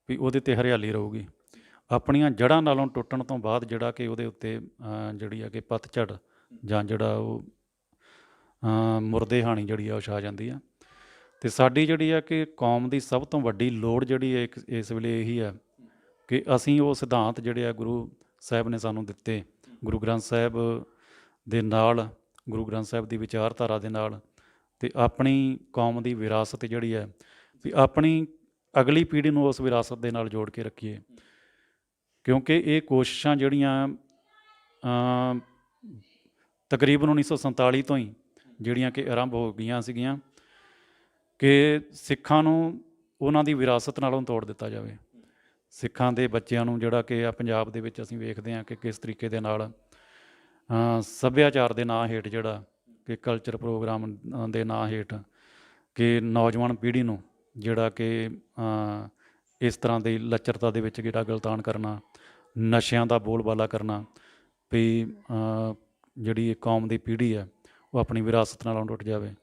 ਵੀ ਉਹਦੇ 'ਤੇ ਹਰਿਆਲੀ ਰਹੂਗੀ। ਆਪਣੀਆਂ ਜੜ੍ਹਾਂ ਨਾਲੋਂ ਟੁੱਟਣ ਤੋਂ ਬਾਅਦ ਜਿਹੜਾ ਕਿ ਉਹਦੇ ਉੱਤੇ ਜਿਹੜੀ ਆ ਕਿ ਪੱਤਝੜ ਜਾਂ ਜਿਹੜਾ ਉਹ ਮੁਰਦੇ ਹਾਣੀ ਜਿਹੜੀ ਆ ਉਹ ਛਾ ਜਾਂਦੀ ਆ। ਅਤੇ ਸਾਡੀ ਜਿਹੜੀ ਆ ਕਿ ਕੌਮ ਦੀ ਸਭ ਤੋਂ ਵੱਡੀ ਲੋੜ ਜਿਹੜੀ ਹੈ ਇਸ ਵੇਲੇ ਇਹੀ ਆ ਕਿ ਅਸੀਂ ਉਹ ਸਿਧਾਂਤ ਜਿਹੜੇ ਆ ਗੁਰੂ ਸਾਹਿਬ ਨੇ ਸਾਨੂੰ ਦਿੱਤੇ, ਗੁਰੂ ਗ੍ਰੰਥ ਸਾਹਿਬ ਦੇ ਨਾਲ, ਗੁਰੂ ਗ੍ਰੰਥ ਸਾਹਿਬ ਦੀ ਵਿਚਾਰਧਾਰਾ ਦੇ ਨਾਲ, ਅਤੇ ਆਪਣੀ ਕੌਮ ਦੀ ਵਿਰਾਸਤ ਜਿਹੜੀ ਹੈ ਵੀ ਆਪਣੀ ਅਗਲੀ ਪੀੜ੍ਹੀ ਨੂੰ ਉਸ ਵਿਰਾਸਤ ਦੇ ਨਾਲ ਜੋੜ ਕੇ ਰੱਖੀਏ। ਕਿਉਂਕਿ ਇਹ ਕੋਸ਼ਿਸ਼ਾਂ ਜਿਹੜੀਆਂ ਤਕਰੀਬਨ 1947 ਤੋਂ ਹੀ ਜਿਹੜੀਆਂ ਕਿ ਆਰੰਭ ਹੋ ਗਈਆਂ ਸੀਗੀਆਂ ਕਿ ਸਿੱਖਾਂ ਨੂੰ ਉਹਨਾਂ ਦੀ ਵਿਰਾਸਤ ਨਾਲੋਂ ਤੋੜ ਦਿੱਤਾ ਜਾਵੇ। ਸਿੱਖਾਂ ਦੇ ਬੱਚਿਆਂ ਨੂੰ ਜਿਹੜਾ ਕਿ ਆ ਪੰਜਾਬ ਦੇ ਵਿੱਚ ਅਸੀਂ ਵੇਖਦੇ ਹਾਂ ਕਿ ਕਿਸ ਤਰੀਕੇ ਦੇ ਨਾਲ ਸੱਭਿਆਚਾਰ ਦੇ ਨਾਂ ਹੇਠ ਜਿਹੜਾ ਕਿ ਕਲਚਰ ਪ੍ਰੋਗਰਾਮ ਦੇ ਨਾਂ ਹੇਠ ਕਿ ਨੌਜਵਾਨ ਪੀੜ੍ਹੀ ਨੂੰ ਜਿਹੜਾ ਕਿ ਇਸ ਤਰ੍ਹਾਂ ਦੀ ਲੱਚਰਤਾ ਦੇ ਵਿੱਚ ਜਿਹੜਾ ਗਲਤਾਨ ਕਰਨਾ, ਨਸ਼ਿਆਂ ਦਾ ਬੋਲਬਾਲਾ ਕਰਨਾ ਵੀ ਜਿਹੜੀ ਇਹ ਕੌਮ ਦੀ ਪੀੜ੍ਹੀ ਹੈ ਉਹ ਆਪਣੀ ਵਿਰਾਸਤ ਨਾਲੋਂ ਟੁੱਟ ਜਾਵੇ।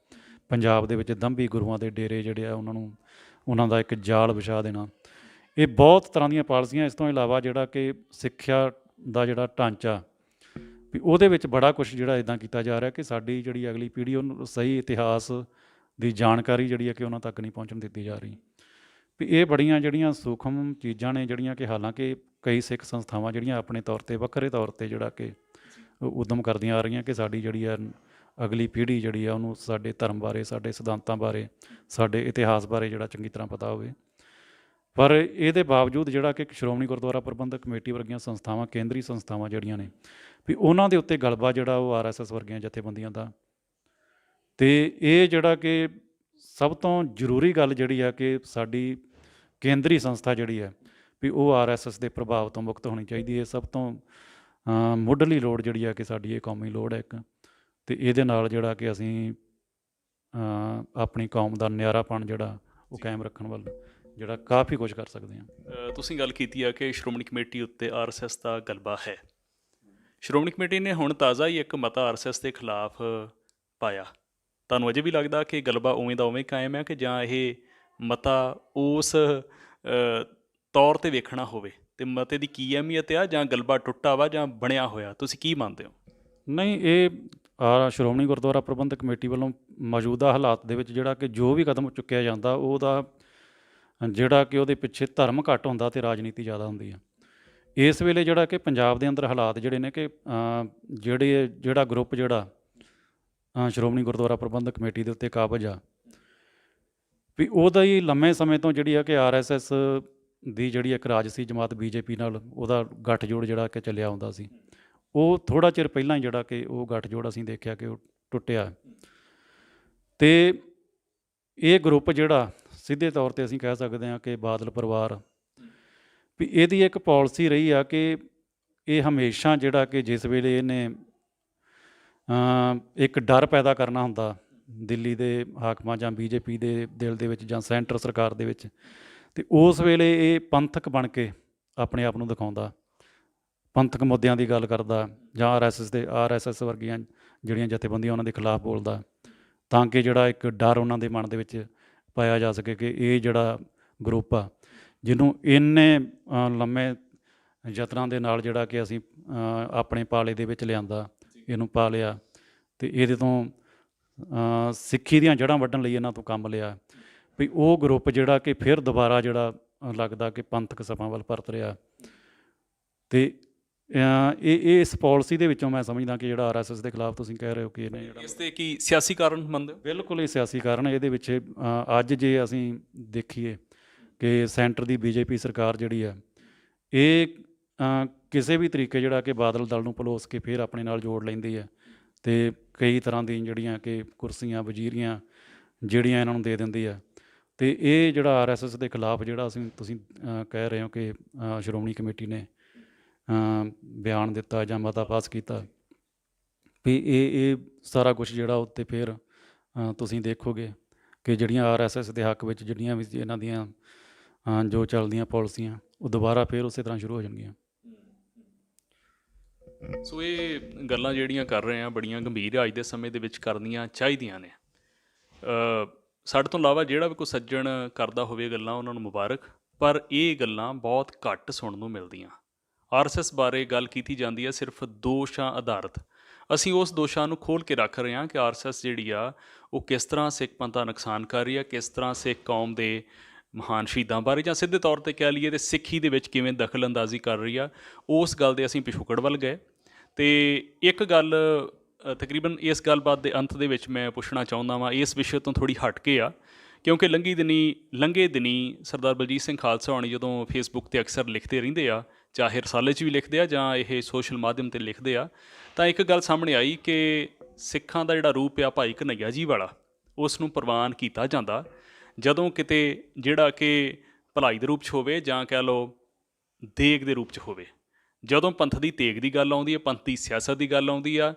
ਪੰਜਾਬ ਦੇ ਵਿੱਚ ਦੰਭੀ ਗੁਰੂਆਂ ਦੇ ਡੇਰੇ ਜਿਹੜੇ ਆ ਉਹਨਾਂ ਦਾ ਇੱਕ ਜਾਲ ਵਿਛਾ ਦੇਣਾ, ਇਹ ਬਹੁਤ ਤਰ੍ਹਾਂ ਦੀਆਂ ਪਾਲਸੀਆਂ। ਇਸ ਤੋਂ ਇਲਾਵਾ ਜਿਹੜਾ ਕਿ ਸਿੱਖਿਆ ਦਾ ਜਿਹੜਾ ਢਾਂਚਾ ਵੀ ਉਹਦੇ ਵਿੱਚ ਬੜਾ ਕੁਛ ਜਿਹੜਾ ਇੱਦਾਂ ਕੀਤਾ ਜਾ ਰਿਹਾ ਕਿ ਸਾਡੀ ਜਿਹੜੀ ਅਗਲੀ ਪੀੜ੍ਹੀ ਉਹਨੂੰ ਸਹੀ ਇਤਿਹਾਸ ਦੀ ਜਾਣਕਾਰੀ ਜਿਹੜੀ ਹੈ ਕਿ ਉਹਨਾਂ ਤੱਕ ਨਹੀਂ ਪਹੁੰਚਣ ਦਿੱਤੀ ਜਾ ਰਹੀ। ਵੀ ਇਹ ਬੜੀਆਂ ਜਿਹੜੀਆਂ ਸੂਖਮ ਚੀਜ਼ਾਂ ਨੇ ਜਿਹੜੀਆਂ ਕਿ ਹਾਲਾਂਕਿ ਕਈ ਸਿੱਖ ਸੰਸਥਾਵਾਂ ਜਿਹੜੀਆਂ ਆਪਣੇ ਤੌਰ 'ਤੇ ਵੱਖਰੇ ਤੌਰ 'ਤੇ ਜਿਹੜਾ ਕਿ ਉੱਦਮ ਕਰਦੀਆਂ ਆ ਰਹੀਆਂ ਕਿ ਸਾਡੀ ਜਿਹੜੀ ਆ ਅਗਲੀ ਪੀੜ੍ਹੀ ਜਿਹੜੀ ਆ ਉਹਨੂੰ ਸਾਡੇ ਧਰਮ ਬਾਰੇ, ਸਾਡੇ ਸਿਧਾਂਤਾਂ ਬਾਰੇ, ਸਾਡੇ ਇਤਿਹਾਸ ਬਾਰੇ ਜਿਹੜਾ ਚੰਗੀ ਤਰ੍ਹਾਂ ਪਤਾ ਹੋਵੇ। ਪਰ ਇਹਦੇ ਬਾਵਜੂਦ ਜਿਹੜਾ ਕਿ ਸ਼੍ਰੋਮਣੀ ਗੁਰਦੁਆਰਾ ਪ੍ਰਬੰਧਕ ਕਮੇਟੀ ਵਰਗੀਆਂ ਸੰਸਥਾਵਾਂ, ਕੇਂਦਰੀ ਸੰਸਥਾਵਾਂ ਜਿਹੜੀਆਂ ਨੇ ਵੀ ਉਹਨਾਂ ਦੇ ਉੱਤੇ ਗਲਬਾ ਜਿਹੜਾ ਉਹ RSS ਵਰਗੀਆਂ ਜਥੇਬੰਦੀਆਂ ਦਾ, ਅਤੇ ਇਹ ਜਿਹੜਾ ਕਿ ਸਭ ਤੋਂ ਜ਼ਰੂਰੀ ਗੱਲ ਜਿਹੜੀ ਆ ਕਿ ਸਾਡੀ ਕੇਂਦਰੀ ਸੰਸਥਾ ਜਿਹੜੀ ਹੈ ਵੀ ਉਹ RSS ਦੇ ਪ੍ਰਭਾਵ ਤੋਂ ਮੁਕਤ ਹੋਣੀ ਚਾਹੀਦੀ ਹੈ। ਸਭ ਤੋਂ ਮੁੱਢਲੀ ਲੋੜ ਜਿਹੜੀ ਆ ਕਿ ਸਾਡੀ ਇਹ ਕੌਮੀ ਲੋੜ ਹੈ ਇੱਕ, ਅਤੇ ਇਹਦੇ ਨਾਲ ਜਿਹੜਾ ਕਿ ਅਸੀਂ ਆਪਣੀ ਕੌਮ ਦਾ ਨਿਆਰਾਪਣ ਜਿਹੜਾ ਉਹ ਕਾਇਮ ਰੱਖਣ ਵੱਲ ਜਿਹੜਾ ਕਾਫੀ ਕੁਝ ਕਰ ਸਕਦੇ ਹਾਂ। ਤੁਸੀਂ ਗੱਲ ਕੀਤੀ ਆ ਕਿ ਸ਼੍ਰੋਮਣੀ ਕਮੇਟੀ ਉੱਤੇ RSS ਦਾ ਗਲਬਾ ਹੈ। ਸ਼੍ਰੋਮਣੀ ਕਮੇਟੀ ਨੇ ਹੁਣ ਤਾਜ਼ਾ ਹੀ ਇੱਕ ਮਤਾ RSS ਦੇ ਖਿਲਾਫ ਪਾਇਆ। ਤੁਹਾਨੂੰ ਅਜੇ ਵੀ ਲੱਗਦਾ ਕਿ ਗਲਬਾ ਉਵੇਂ ਦਾ ਉਵੇਂ ਕਾਇਮ ਹੈ ਕਿ ਜਾਂ ਇਹ ਮਤਾ ਉਸ ਤੌਰ 'ਤੇ ਵੇਖਣਾ ਹੋਵੇ ਅਤੇ ਮਤੇ ਦੀ ਕੀ ਅਹਿਮੀਅਤ ਆ, ਜਾਂ ਗਲਬਾ ਟੁੱਟਾ ਵਾ ਜਾਂ ਬਣਿਆ ਹੋਇਆ, ਤੁਸੀਂ ਕੀ ਮੰਨਦੇ ਹੋ? ਨਹੀਂ, ਇਹ ਸ਼੍ਰੋਮਣੀ ਗੁਰਦੁਆਰਾ ਪ੍ਰਬੰਧਕ ਕਮੇਟੀ ਵੱਲੋਂ ਮੌਜੂਦਾ ਹਾਲਾਤ ਦੇ ਵਿੱਚ ਜਿਹੜਾ ਕਿ ਜੋ ਵੀ ਕਦਮ ਚੁੱਕਿਆ ਜਾਂਦਾ ਉਹਦਾ ਜਿਹੜਾ ਕਿ ਉਹਦੇ ਪਿੱਛੇ ਧਰਮ ਘੱਟ ਹੁੰਦਾ ਅਤੇ ਰਾਜਨੀਤੀ ਜ਼ਿਆਦਾ ਹੁੰਦੀ ਆ। ਇਸ ਵੇਲੇ ਜਿਹੜਾ ਕਿ ਪੰਜਾਬ ਦੇ ਅੰਦਰ ਹਾਲਾਤ ਜਿਹੜੇ ਨੇ ਕਿ ਜਿਹੜਾ ਗਰੁੱਪ ਜਿਹੜਾ ਸ਼੍ਰੋਮਣੀ ਗੁਰਦੁਆਰਾ ਪ੍ਰਬੰਧਕ ਕਮੇਟੀ ਦੇ ਉੱਤੇ ਕਾਬਜ਼ ਆ ਵੀ ਉਹਦਾ ਹੀ ਲੰਮੇ ਸਮੇਂ ਤੋਂ ਜਿਹੜੀ ਆ ਕਿ RSS ਦੀ ਜਿਹੜੀ ਇੱਕ ਰਾਜਸੀ ਜਮਾਤ BJP ਨਾਲ ਉਹਦਾ ਗੱਠਜੋੜ ਜਿਹੜਾ ਕਿ ਚੱਲਿਆ ਆਉਂਦਾ ਸੀ, ਉਹ ਥੋੜ੍ਹਾ ਚਿਰ ਪਹਿਲਾਂ ਹੀ ਜਿਹੜਾ ਕਿ ਉਹ ਗੱਠਜੋੜ ਅਸੀਂ ਦੇਖਿਆ ਕਿ ਉਹ ਟੁੱਟਿਆ। ਅਤੇ ਇਹ ਗਰੁੱਪ ਜਿਹੜਾ ਸਿੱਧੇ ਤੌਰ 'ਤੇ ਅਸੀਂ ਕਹਿ ਸਕਦੇ ਹਾਂ ਕਿ ਬਾਦਲ ਪਰਿਵਾਰ ਵੀ ਇਹਦੀ ਇੱਕ ਪਾਲਿਸੀ ਰਹੀ ਆ ਕਿ ਇਹ ਹਮੇਸ਼ਾ ਜਿਹੜਾ ਕਿ ਜਿਸ ਵੇਲੇ ਇਹਨੇ ਇੱਕ ਡਰ ਪੈਦਾ ਕਰਨਾ ਹੁੰਦਾ ਦਿੱਲੀ ਦੇ ਹਾਕਮਾਂ ਜਾਂ BJP ਦੇ ਦਿਲ ਦੇ ਵਿੱਚ ਜਾਂ ਸੈਂਟਰ ਸਰਕਾਰ ਦੇ ਵਿੱਚ, ਅਤੇ ਉਸ ਵੇਲੇ ਇਹ ਪੰਥਕ ਬਣ ਕੇ ਆਪਣੇ ਆਪ ਨੂੰ ਦਿਖਾਉਂਦਾ, ਪੰਥਕ ਮੁੱਦਿਆਂ ਦੀ ਗੱਲ ਕਰਦਾ ਜਾਂ RSS ਵਰਗੀਆਂ ਜਿਹੜੀਆਂ ਜਥੇਬੰਦੀਆਂ ਉਹਨਾਂ ਦੇ ਖਿਲਾਫ ਬੋਲਦਾ, ਤਾਂ ਕਿ ਜਿਹੜਾ ਇੱਕ ਡਰ ਉਹਨਾਂ ਦੇ ਮਨ ਦੇ ਵਿੱਚ ਪਾਇਆ ਜਾ ਸਕੇ ਕਿ ਇਹ ਜਿਹੜਾ ਗਰੁੱਪ ਆ ਜਿਹਨੂੰ ਇੰਨੇ ਲੰਮੇ ਯਤਨਾਂ ਦੇ ਨਾਲ ਜਿਹੜਾ ਕਿ ਅਸੀਂ ਆਪਣੇ ਪਾਲੇ ਦੇ ਵਿੱਚ ਲਿਆਂਦਾ, ਇਹਨੂੰ ਪਾਲਿਆ ਅਤੇ ਇਹਦੇ ਤੋਂ ਸਿੱਖੀ ਦੀਆਂ ਜੜ੍ਹਾਂ ਵੱਢਣ ਲਈ ਇਹਨਾਂ ਤੋਂ ਕੰਮ ਲਿਆ, ਵੀ ਉਹ ਗਰੁੱਪ ਜਿਹੜਾ ਕਿ ਫਿਰ ਦੁਬਾਰਾ ਜਿਹੜਾ ਲੱਗਦਾ ਕਿ ਪੰਥਕ ਸਭਾ ਵੱਲ ਪਰਤ ਰਿਹਾ। ਅਤੇ ਇਹ ਇਸ ਪਾਲਿਸੀ ਦੇ ਵਿੱਚੋਂ ਮੈਂ ਸਮਝਦਾ ਕਿ ਜਿਹੜਾ RSS ਦੇ ਖਿਲਾਫ ਤੁਸੀਂ ਕਹਿ ਰਹੇ ਹੋ ਕਿ ਇਹਨੇ ਜਿਹੜਾ ਇਸ 'ਤੇ ਕੀ ਸਿਆਸੀ ਕਾਰਨ ਮੰਨਦੇ ਹੋ? ਬਿਲਕੁਲ ਇਹ ਸਿਆਸੀ ਕਾਰਨ ਹੈ। ਇਹਦੇ ਵਿੱਚ ਅੱਜ ਜੇ ਅਸੀਂ ਦੇਖੀਏ ਕਿ ਸੈਂਟਰ ਦੀ BJP ਸਰਕਾਰ ਜਿਹੜੀ ਹੈ ਇਹ ਕਿਸੇ ਵੀ ਤਰੀਕੇ ਜਿਹੜਾ ਕਿ ਬਾਦਲ ਦਲ ਨੂੰ ਪਲੋਸ ਕੇ ਫਿਰ ਆਪਣੇ ਨਾਲ ਜੋੜ ਲੈਂਦੀ ਹੈ, ਅਤੇ ਕਈ ਤਰ੍ਹਾਂ ਦੀਆਂ ਜਿਹੜੀਆਂ ਕਿ ਕੁਰਸੀਆਂ ਵਜ਼ੀਰੀਆਂ ਜਿਹੜੀਆਂ ਇਹਨਾਂ ਨੂੰ ਦੇ ਦਿੰਦੀ ਹੈ। ਅਤੇ ਇਹ ਜਿਹੜਾ RSS ਦੇ ਖਿਲਾਫ ਜਿਹੜਾ ਤੁਸੀਂ ਕਹਿ ਰਹੇ ਹੋ ਕਿ ਸ਼੍ਰੋਮਣੀ ਕਮੇਟੀ ਨੇ ਬਿਆਨ ਦਿੱਤਾ ਜਾਂ ਮਤਾ ਪਾਸ ਕੀਤਾ, ਵੀ ਇਹ ਸਾਰਾ ਕੁਛ ਜਿਹੜਾ ਉੱਤੇ ਫਿਰ ਤੁਸੀਂ ਦੇਖੋਗੇ ਕਿ ਜਿਹੜੀਆਂ RSS ਦੇ ਹੱਕ ਵਿੱਚ ਜਿਹੜੀਆਂ ਵੀ ਇਹਨਾਂ ਦੀਆਂ ਜੋ ਚੱਲਦੀਆਂ ਪਾਲਿਸੀਆਂ ਉਹ ਦੁਬਾਰਾ ਫਿਰ ਉਸੇ ਤਰ੍ਹਾਂ ਸ਼ੁਰੂ ਹੋ ਜਾਣਗੀਆਂ। ਸੋ ਇਹ ਗੱਲਾਂ ਜਿਹੜੀਆਂ ਕਰ ਰਹੇ ਆ ਬੜੀਆਂ ਗੰਭੀਰ ਆ, ਅੱਜ ਦੇ ਸਮੇਂ ਦੇ ਵਿੱਚ ਕਰਨੀਆਂ ਚਾਹੀਦੀਆਂ ਨੇ। ਸਾਡੇ ਤੋਂ ਇਲਾਵਾ ਜਿਹੜਾ ਵੀ ਕੋਈ ਸੱਜਣ ਕਰਦਾ ਹੋਵੇ ਗੱਲਾਂ, ਉਹਨਾਂ ਨੂੰ ਮੁਬਾਰਕ, ਪਰ ਇਹ ਗੱਲਾਂ ਬਹੁਤ ਘੱਟ ਸੁਣਨ ਨੂੰ ਮਿਲਦੀਆਂ। ਆਰਐਸਐਸ ਬਾਰੇ ਗੱਲ ਕੀਤੀ ਜਾਂਦੀ ਹੈ ਸਿਰਫ ਦੋਸ਼ਾਂ ਆਧਾਰਿਤ। ਅਸੀਂ ਉਸ ਦੋਸ਼ਾਂ ਨੂੰ ਖੋਲ੍ਹ ਕੇ ਰੱਖ ਰਹੇ ਹਾਂ ਕਿ ਆਰਐਸਐਸ ਜਿਹੜੀ ਆ ਉਹ ਕਿਸ ਤਰ੍ਹਾਂ ਸਿੱਖ ਪੰਥ ਦਾ ਨੁਕਸਾਨ ਕਰ ਰਹੀ ਆ, ਕਿਸ ਤਰ੍ਹਾਂ ਸਿੱਖ ਕੌਮ ਦੇ ਮਹਾਨ ਸ਼ਹੀਦਾਂ ਬਾਰੇ, ਜਾਂ ਸਿੱਧੇ ਤੌਰ 'ਤੇ ਕਹਿ ਲਈਏ ਤੇ ਸਿੱਖੀ ਦੇ ਵਿੱਚ ਕਿਵੇਂ ਦਖਲ ਅੰਦਾਜ਼ੀ ਕਰ ਰਹੀ ਆ, ਉਸ ਗੱਲ ਦੇ ਅਸੀਂ ਪਿਛੋਕੜ ਵੱਲ ਗਏ। ਅਤੇ ਇੱਕ ਗੱਲ ਤਕਰੀਬਨ ਇਸ ਗੱਲਬਾਤ ਦੇ ਅੰਤ ਦੇ ਵਿੱਚ ਮੈਂ ਪੁੱਛਣਾ ਚਾਹੁੰਦਾ ਵਾਂ, ਇਸ ਵਿਸ਼ੇ ਤੋਂ ਥੋੜ੍ਹੀ ਹਟ ਕੇ ਆ, ਕਿਉਂਕਿ ਲੰਘੇ ਦਿਨੀ ਸਰਦਾਰ ਬਲਜੀਤ ਸਿੰਘ ਖਾਲਸਾ ਹੋਣੀ ਜਦੋਂ ਫੇਸਬੁੱਕ 'ਤੇ ਅਕਸਰ ਲਿਖਦੇ ਰਹਿੰਦੇ ਆ, ਚਾਹੇ ਰਸਾਲੇ 'ਚ ਵੀ ਲਿਖਦੇ ਆ ਜਾਂ ਇਹ ਸੋਸ਼ਲ ਮਾਧਿਅਮ 'ਤੇ ਲਿਖਦੇ ਆ, ਤਾਂ ਇੱਕ ਗੱਲ ਸਾਹਮਣੇ ਆਈ ਕਿ ਸਿੱਖਾਂ ਦਾ ਜਿਹੜਾ ਰੂਪ ਆ ਭਾਈ ਘਨੱਈਆ ਜੀ ਵਾਲਾ, ਉਸ ਨੂੰ ਪ੍ਰਵਾਨ ਕੀਤਾ ਜਾਂਦਾ ਜਦੋਂ ਕਿਤੇ ਜਿਹੜਾ ਕਿ ਭਲਾਈ ਦੇ ਰੂਪ 'ਚ ਹੋਵੇ ਜਾਂ ਕਹਿ ਲਓ ਦੇਗ ਦੇ ਰੂਪ 'ਚ ਹੋਵੇ। ਜਦੋਂ ਪੰਥ ਦੀ ਤੇਗ ਦੀ ਗੱਲ ਆਉਂਦੀ ਹੈ, ਪੰਥ ਦੀ ਸਿਆਸਤ ਦੀ ਗੱਲ ਆਉਂਦੀ ਆ,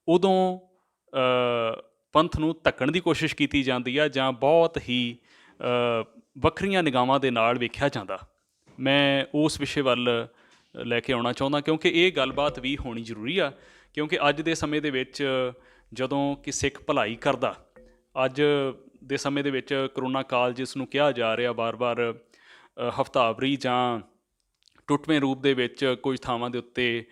ਉਦੋਂ ਪੰਥ ਨੂੰ ਧੱਕਣ ਦੀ ਕੋਸ਼ਿਸ਼ ਕੀਤੀ ਜਾਂਦੀ ਆ ਜਾਂ ਬਹੁਤ ਹੀ ਵੱਖਰੀਆਂ ਨਿਗਾਹਾਂ ਦੇ ਨਾਲ ਵੇਖਿਆ ਜਾਂਦਾ। ਮੈਂ ਉਸ ਵਿਸ਼ੇ ਵੱਲ ਲੈ ਕੇ ਆਉਣਾ ਚਾਹੁੰਦਾ, ਕਿਉਂਕਿ ਇਹ ਗੱਲਬਾਤ ਵੀ ਹੋਣੀ ਜ਼ਰੂਰੀ ਆ, ਕਿਉਂਕਿ ਅੱਜ ਦੇ ਸਮੇਂ ਦੇ ਵਿੱਚ ਜਦੋਂ ਕਿ ਸਿੱਖ ਭਲਾਈ ਕਰਦਾ, ਅੱਜ ਦੇ ਸਮੇਂ ਦੇ ਵਿੱਚ ਕਰੋਨਾ ਕਾਲ ਜਿਸ ਨੂੰ ਕਿਹਾ ਜਾ ਰਿਹਾ ਵਾਰ-ਵਾਰ, ਹਫ਼ਤਾਵਰੀ ਜਾਂ ਟੁੱਟਵੇਂ ਰੂਪ ਦੇ ਵਿੱਚ ਕੁਝ ਥਾਵਾਂ ਦੇ ਉੱਤੇ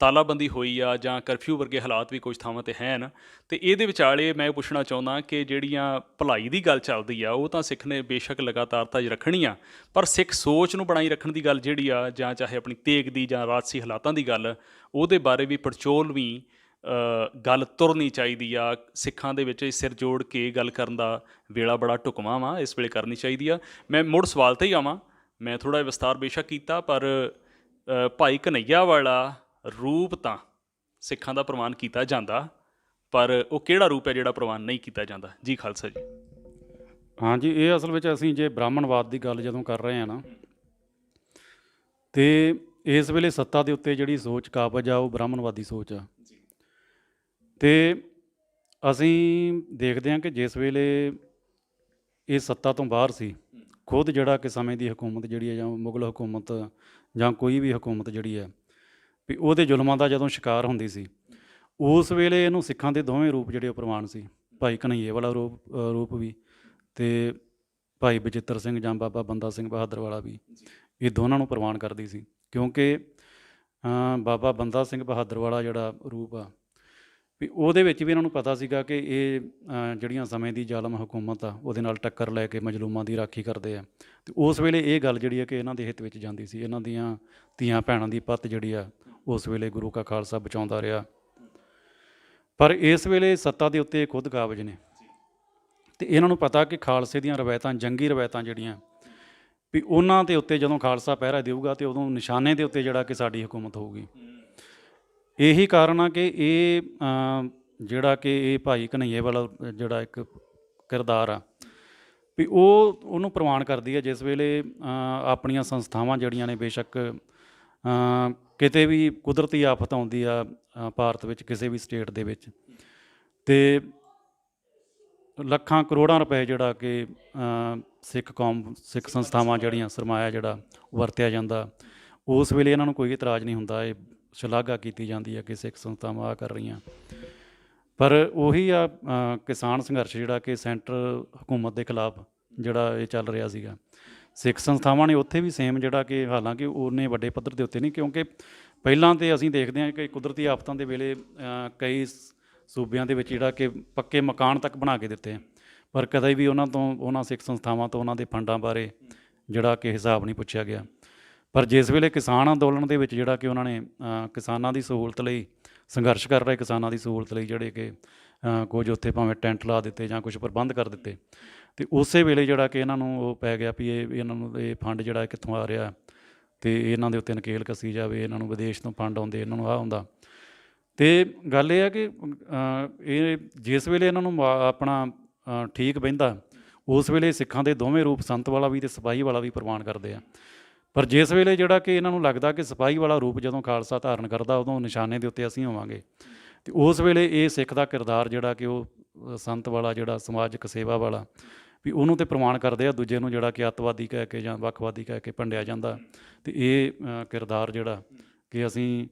ਤਾਲਾਬੰਦੀ ਹੋਈ ਆ ਜਾਂ ਕਰਫਿਊ ਵਰਗੇ ਹਾਲਾਤ ਵੀ ਕੁਝ ਥਾਵਾਂ 'ਤੇ ਹਨ। ਅਤੇ ਇਹਦੇ ਵਿਚਾਲੇ ਮੈਂ ਪੁੱਛਣਾ ਚਾਹੁੰਦਾ ਕਿ ਜਿਹੜੀਆਂ ਭਲਾਈ ਦੀ ਗੱਲ ਚੱਲਦੀ ਆ, ਉਹ ਤਾਂ ਸਿੱਖ ਨੇ ਬੇਸ਼ੱਕ ਲਗਾਤਾਰਤਾ 'ਚ ਰੱਖਣੀ ਆ, ਪਰ ਸਿੱਖ ਸੋਚ ਨੂੰ ਬਣਾਈ ਰੱਖਣ ਦੀ ਗੱਲ ਜਿਹੜੀ ਆ, ਜਾਂ ਚਾਹੇ ਆਪਣੀ ਤੇਗ ਦੀ ਜਾਂ ਰਾਜਸੀ ਹਾਲਾਤਾਂ ਦੀ ਗੱਲ, ਉਹਦੇ ਬਾਰੇ ਵੀ ਪੜਚੋਲਵੀਂ ਗੱਲ ਤੁਰਨੀ ਚਾਹੀਦੀ ਆ। ਸਿੱਖਾਂ ਦੇ ਵਿੱਚ ਸਿਰ ਜੋੜ ਕੇ ਗੱਲ ਕਰਨ ਦਾ ਵੇਲਾ ਬੜਾ ਢੁਕਵਾਂ ਵਾ, ਇਸ ਵੇਲੇ ਕਰਨੀ ਚਾਹੀਦੀ ਆ। ਮੈਂ ਮੁੜ ਸਵਾਲ 'ਤੇ ਹੀ ਆਵਾਂ, ਮੈਂ ਥੋੜ੍ਹਾ ਜਿਹਾ ਵਿਸਤਾਰ ਬੇਸ਼ੱਕ ਕੀਤਾ, ਪਰ ਭਾਈ ਘਨੱਈਆ ਵਾਲਾ ਰੂਪ ਤਾਂ ਸਿੱਖਾਂ ਦਾ ਪ੍ਰਵਾਨ ਕੀਤਾ ਜਾਂਦਾ, ਪਰ ਉਹ ਕਿਹੜਾ ਰੂਪ ਹੈ ਜਿਹੜਾ ਪ੍ਰਵਾਨ ਨਹੀਂ ਕੀਤਾ ਜਾਂਦਾ? ਜੀ ਖਾਲਸਾ ਜੀ। ਹਾਂਜੀ, ਇਹ ਅਸਲ ਵਿੱਚ ਅਸੀਂ ਜੇ ਬ੍ਰਾਹਮਣਵਾਦ ਦੀ ਗੱਲ ਜਦੋਂ ਕਰ ਰਹੇ ਹਾਂ ਨਾ, ਤੇ ਇਸ ਵੇਲੇ ਸੱਤਾ ਦੇ ਉੱਤੇ ਜਿਹੜੀ ਸੋਚ ਕਾਬਜ਼ ਆ ਉਹ ਬ੍ਰਾਹਮਣਵਾਦੀ ਸੋਚ ਆ। ਅਤੇ ਅਸੀਂ ਦੇਖਦੇ ਹਾਂ ਕਿ ਜਿਸ ਵੇਲੇ ਇਹ ਸੱਤਾ ਤੋਂ ਬਾਹਰ ਸੀ, ਖੁਦ ਜਿਹੜਾ ਕਿ ਸਮੇਂ ਦੀ ਹਕੂਮਤ ਜਿਹੜੀ ਹੈ, ਜਾਂ ਮੁਗਲ ਹਕੂਮਤ ਜਾਂ ਕੋਈ ਵੀ ਹਕੂਮਤ ਜਿਹੜੀ ਹੈ, ਵੀ ਉਹਦੇ ਜ਼ੁਲਮਾਂ ਦਾ ਜਦੋਂ ਸ਼ਿਕਾਰ ਹੁੰਦੀ ਸੀ, ਉਸ ਵੇਲੇ ਇਹਨੂੰ ਸਿੱਖਾਂ ਦੇ ਦੋਵੇਂ ਰੂਪ ਜਿਹੜੇ ਉਹ ਪ੍ਰਵਾਨ ਸੀ। ਭਾਈ ਘਨੱਈਏ ਵਾਲਾ ਰੂਪ ਵੀ, ਅਤੇ ਭਾਈ ਬਚਿੱਤਰ ਸਿੰਘ ਜਾਂ ਬਾਬਾ ਬੰਦਾ ਸਿੰਘ ਬਹਾਦਰ ਵਾਲਾ ਵੀ, ਇਹ ਦੋਨਾਂ ਨੂੰ ਪ੍ਰਵਾਨ ਕਰਦੀ ਸੀ। ਕਿਉਂਕਿ ਬਾਬਾ ਬੰਦਾ ਸਿੰਘ ਬਹਾਦਰ ਵਾਲਾ ਜਿਹੜਾ ਰੂਪ ਆ, ਵੀ ਉਹਦੇ ਵਿੱਚ ਵੀ ਇਹਨਾਂ ਨੂੰ ਪਤਾ ਸੀਗਾ ਕਿ ਇਹ ਜਿਹੜੀਆਂ ਸਮੇਂ ਦੀ ਜ਼ਾਲਮ ਹਕੂਮਤ ਆ, ਉਹਦੇ ਨਾਲ ਟੱਕਰ ਲੈ ਕੇ ਮਜ਼ਲੂਮਾਂ ਦੀ ਰਾਖੀ ਕਰਦੇ ਆ। ਅਤੇ ਉਸ ਵੇਲੇ ਇਹ ਗੱਲ ਜਿਹੜੀ ਹੈ ਕਿ ਇਹਨਾਂ ਦੇ ਹਿੱਤ ਵਿੱਚ ਜਾਂਦੀ ਸੀ, ਇਹਨਾਂ ਦੀਆਂ ਧੀਆਂ ਭੈਣਾਂ ਦੀ ਪੱਤ ਜਿਹੜੀ ਆ ਉਸ ਵੇਲੇ ਗੁਰੂ ਕਾ ਖਾਲਸਾ ਬਚਾਉਂਦਾ ਰਿਹਾ। ਪਰ ਇਸ ਵੇਲੇ ਸੱਤਾ ਦੇ ਉੱਤੇ ਖੁਦ ਕਾਬਜ਼ ਨੇ, ਅਤੇ ਇਹਨਾਂ ਨੂੰ ਪਤਾ ਕਿ ਖਾਲਸੇ ਦੀਆਂ ਰਵਾਇਤਾਂ, ਜੰਗੀ ਰਵਾਇਤਾਂ ਜਿਹੜੀਆਂ, ਵੀ ਉਹਨਾਂ ਦੇ ਉੱਤੇ ਜਦੋਂ ਖਾਲਸਾ ਪਹਿਰਾ ਦੇਊਗਾ ਅਤੇ ਉਦੋਂ ਨਿਸ਼ਾਨੇ ਦੇ ਉੱਤੇ ਜਿਹੜਾ ਕਿ ਸਾਡੀ ਹਕੂਮਤ ਹੋਊਗੀ। ਇਹੀ ਕਾਰਨ ਆ ਕਿ ਇਹ ਜਿਹੜਾ ਕਿ ਇਹ ਭਾਈ ਘਨੱਈਏ ਵਾਲਾ ਜਿਹੜਾ ਇੱਕ ਕਿਰਦਾਰ ਆ, ਵੀ ਉਹਨੂੰ ਪ੍ਰਵਾਨ ਕਰਦੀ ਹੈ ਜਿਸ ਵੇਲੇ ਆਪਣੀਆਂ ਸੰਸਥਾਵਾਂ ਜਿਹੜੀਆਂ ਨੇ, ਬੇਸ਼ੱਕ ਕਿਤੇ ਵੀ ਕੁਦਰਤੀ ਆਫਤ ਆਉਂਦੀ ਆ ਭਾਰਤ ਵਿੱਚ, ਕਿਸੇ ਵੀ ਸਟੇਟ ਦੇ ਵਿੱਚ, ਅਤੇ ਲੱਖਾਂ ਕਰੋੜਾਂ ਰੁਪਏ ਜਿਹੜਾ ਕਿ ਸਿੱਖ ਕੌਮ, ਸਿੱਖ ਸੰਸਥਾਵਾਂ ਜਿਹੜੀਆਂ, ਸਰਮਾਇਆ ਜਿਹੜਾ ਵਰਤਿਆ ਜਾਂਦਾ, ਉਸ ਵੇਲੇ ਇਹਨਾਂ ਨੂੰ ਕੋਈ ਇਤਰਾਜ਼ ਨਹੀਂ ਹੁੰਦਾ। ਇਹ ਸ਼ਲਾਘਾ ਕੀਤੀ ਜਾਂਦੀ ਹੈ ਕਿ ਸਿੱਖ ਸੰਸਥਾਵਾਂ ਆ ਕਰ ਰਹੀਆਂ। ਪਰ ਉਹੀ ਆ ਕਿਸਾਨ ਸੰਘਰਸ਼ ਜਿਹੜਾ ਕਿ ਸੈਂਟਰ ਹਕੂਮਤ ਦੇ ਖਿਲਾਫ ਜਿਹੜਾ ਇਹ ਚੱਲ ਰਿਹਾ ਸੀਗਾ, ਸਿੱਖ ਸੰਸਥਾਵਾਂ ਨੇ ਉੱਥੇ ਵੀ ਸੇਮ ਜਿਹੜਾ ਕਿ, ਹਾਲਾਂਕਿ ਉਹਨੇ ਵੱਡੇ ਪੱਧਰ ਦੇ ਉੱਤੇ ਨਹੀਂ, ਕਿਉਂਕਿ ਪਹਿਲਾਂ ਤਾਂ ਅਸੀਂ ਦੇਖਦੇ ਹਾਂ ਕਿ ਕੁਦਰਤੀ ਆਫਤਾਂ ਦੇ ਵੇਲੇ ਕਈ ਸੂਬਿਆਂ ਦੇ ਵਿੱਚ ਜਿਹੜਾ ਕਿ ਪੱਕੇ ਮਕਾਨ ਤੱਕ ਬਣਾ ਕੇ ਦਿੱਤੇ, ਪਰ ਕਦੇ ਵੀ ਉਹਨਾਂ ਸਿੱਖ ਸੰਸਥਾਵਾਂ ਤੋਂ ਉਹਨਾਂ ਦੇ ਫੰਡਾਂ ਬਾਰੇ ਜਿਹੜਾ ਕਿ ਹਿਸਾਬ ਨਹੀਂ ਪੁੱਛਿਆ ਗਿਆ। ਪਰ ਜਿਸ ਵੇਲੇ ਕਿਸਾਨ ਅੰਦੋਲਨ ਦੇ ਵਿੱਚ ਜਿਹੜਾ ਕਿ ਉਹਨਾਂ ਨੇ ਕਿਸਾਨਾਂ ਦੀ ਸਹੂਲਤ ਲਈ, ਸੰਘਰਸ਼ ਕਰ ਰਹੇ ਕਿਸਾਨਾਂ ਦੀ ਸਹੂਲਤ ਲਈ ਜਿਹੜੇ ਕਿ ਕੁਝ ਉੱਥੇ ਭਾਵੇਂ ਟੈਂਟ ਲਾ ਦਿੱਤੇ ਜਾਂ ਕੁਝ ਪ੍ਰਬੰਧ ਕਰ ਦਿੱਤੇ, ਅਤੇ ਉਸੇ ਵੇਲੇ ਜਿਹੜਾ ਕਿ ਇਹਨਾਂ ਨੂੰ ਉਹ ਪੈ ਗਿਆ ਵੀ ਇਹਨਾਂ ਨੂੰ ਇਹ ਫੰਡ ਜਿਹੜਾ ਕਿੱਥੋਂ ਆ ਰਿਹਾ, ਅਤੇ ਇਹਨਾਂ ਦੇ ਉੱਤੇ ਨਕੇਲ ਕੱਸੀ ਜਾਵੇ, ਇਹਨਾਂ ਨੂੰ ਵਿਦੇਸ਼ ਤੋਂ ਫੰਡ ਆਉਂਦੇ, ਇਹਨਾਂ ਨੂੰ ਆਹ ਹੁੰਦਾ। ਅਤੇ ਗੱਲ ਇਹ ਆ ਕਿ ਇਹ ਜਿਸ ਵੇਲੇ ਇਹਨਾਂ ਨੂੰ ਆਪਣਾ ਠੀਕ ਬਹਿੰਦਾ, ਉਸ ਵੇਲੇ ਸਿੱਖਾਂ ਦੇ ਦੋਵੇਂ ਰੂਪ, ਸੰਤ ਵਾਲਾ ਵੀ ਅਤੇ ਸਿਪਾਹੀ ਵਾਲਾ ਵੀ ਪ੍ਰਵਾਨ ਕਰਦੇ ਆ। ਪਰ ਜਿਸ ਵੇਲੇ ਜਿਹੜਾ ਕਿ ਇਹਨਾਂ ਨੂੰ ਲੱਗਦਾ ਕਿ ਸਿਪਾਹੀ ਵਾਲਾ ਰੂਪ ਜਦੋਂ ਖਾਲਸਾ ਧਾਰਨ ਕਰਦਾ, ਉਦੋਂ ਨਿਸ਼ਾਨੇ ਦੇ ਉੱਤੇ ਅਸੀਂ ਹੋਵਾਂਗੇ, ਅਤੇ ਉਸ ਵੇਲੇ ਇਹ ਸਿੱਖ ਦਾ ਕਿਰਦਾਰ ਜਿਹੜਾ ਕਿ ਉਹ ਸੰਤ ਵਾਲਾ, ਜਿਹੜਾ ਸਮਾਜਿਕ ਸੇਵਾ ਵਾਲਾ, ਵੀ ਉਹਨੂੰ ਤਾਂ ਪ੍ਰਵਾਨ ਕਰਦੇ ਆ, ਦੂਜੇ ਨੂੰ ਜਿਹੜਾ ਕਿ ਅੱਤਵਾਦੀ ਕਹਿ ਕੇ ਜਾਂ ਵੱਖਵਾਦੀ ਕਹਿ ਕੇ ਭੰਡਿਆ ਜਾਂਦਾ। ਅਤੇ ਇਹ ਕਿਰਦਾਰ ਜਿਹੜਾ ਕਿ ਅਸੀਂ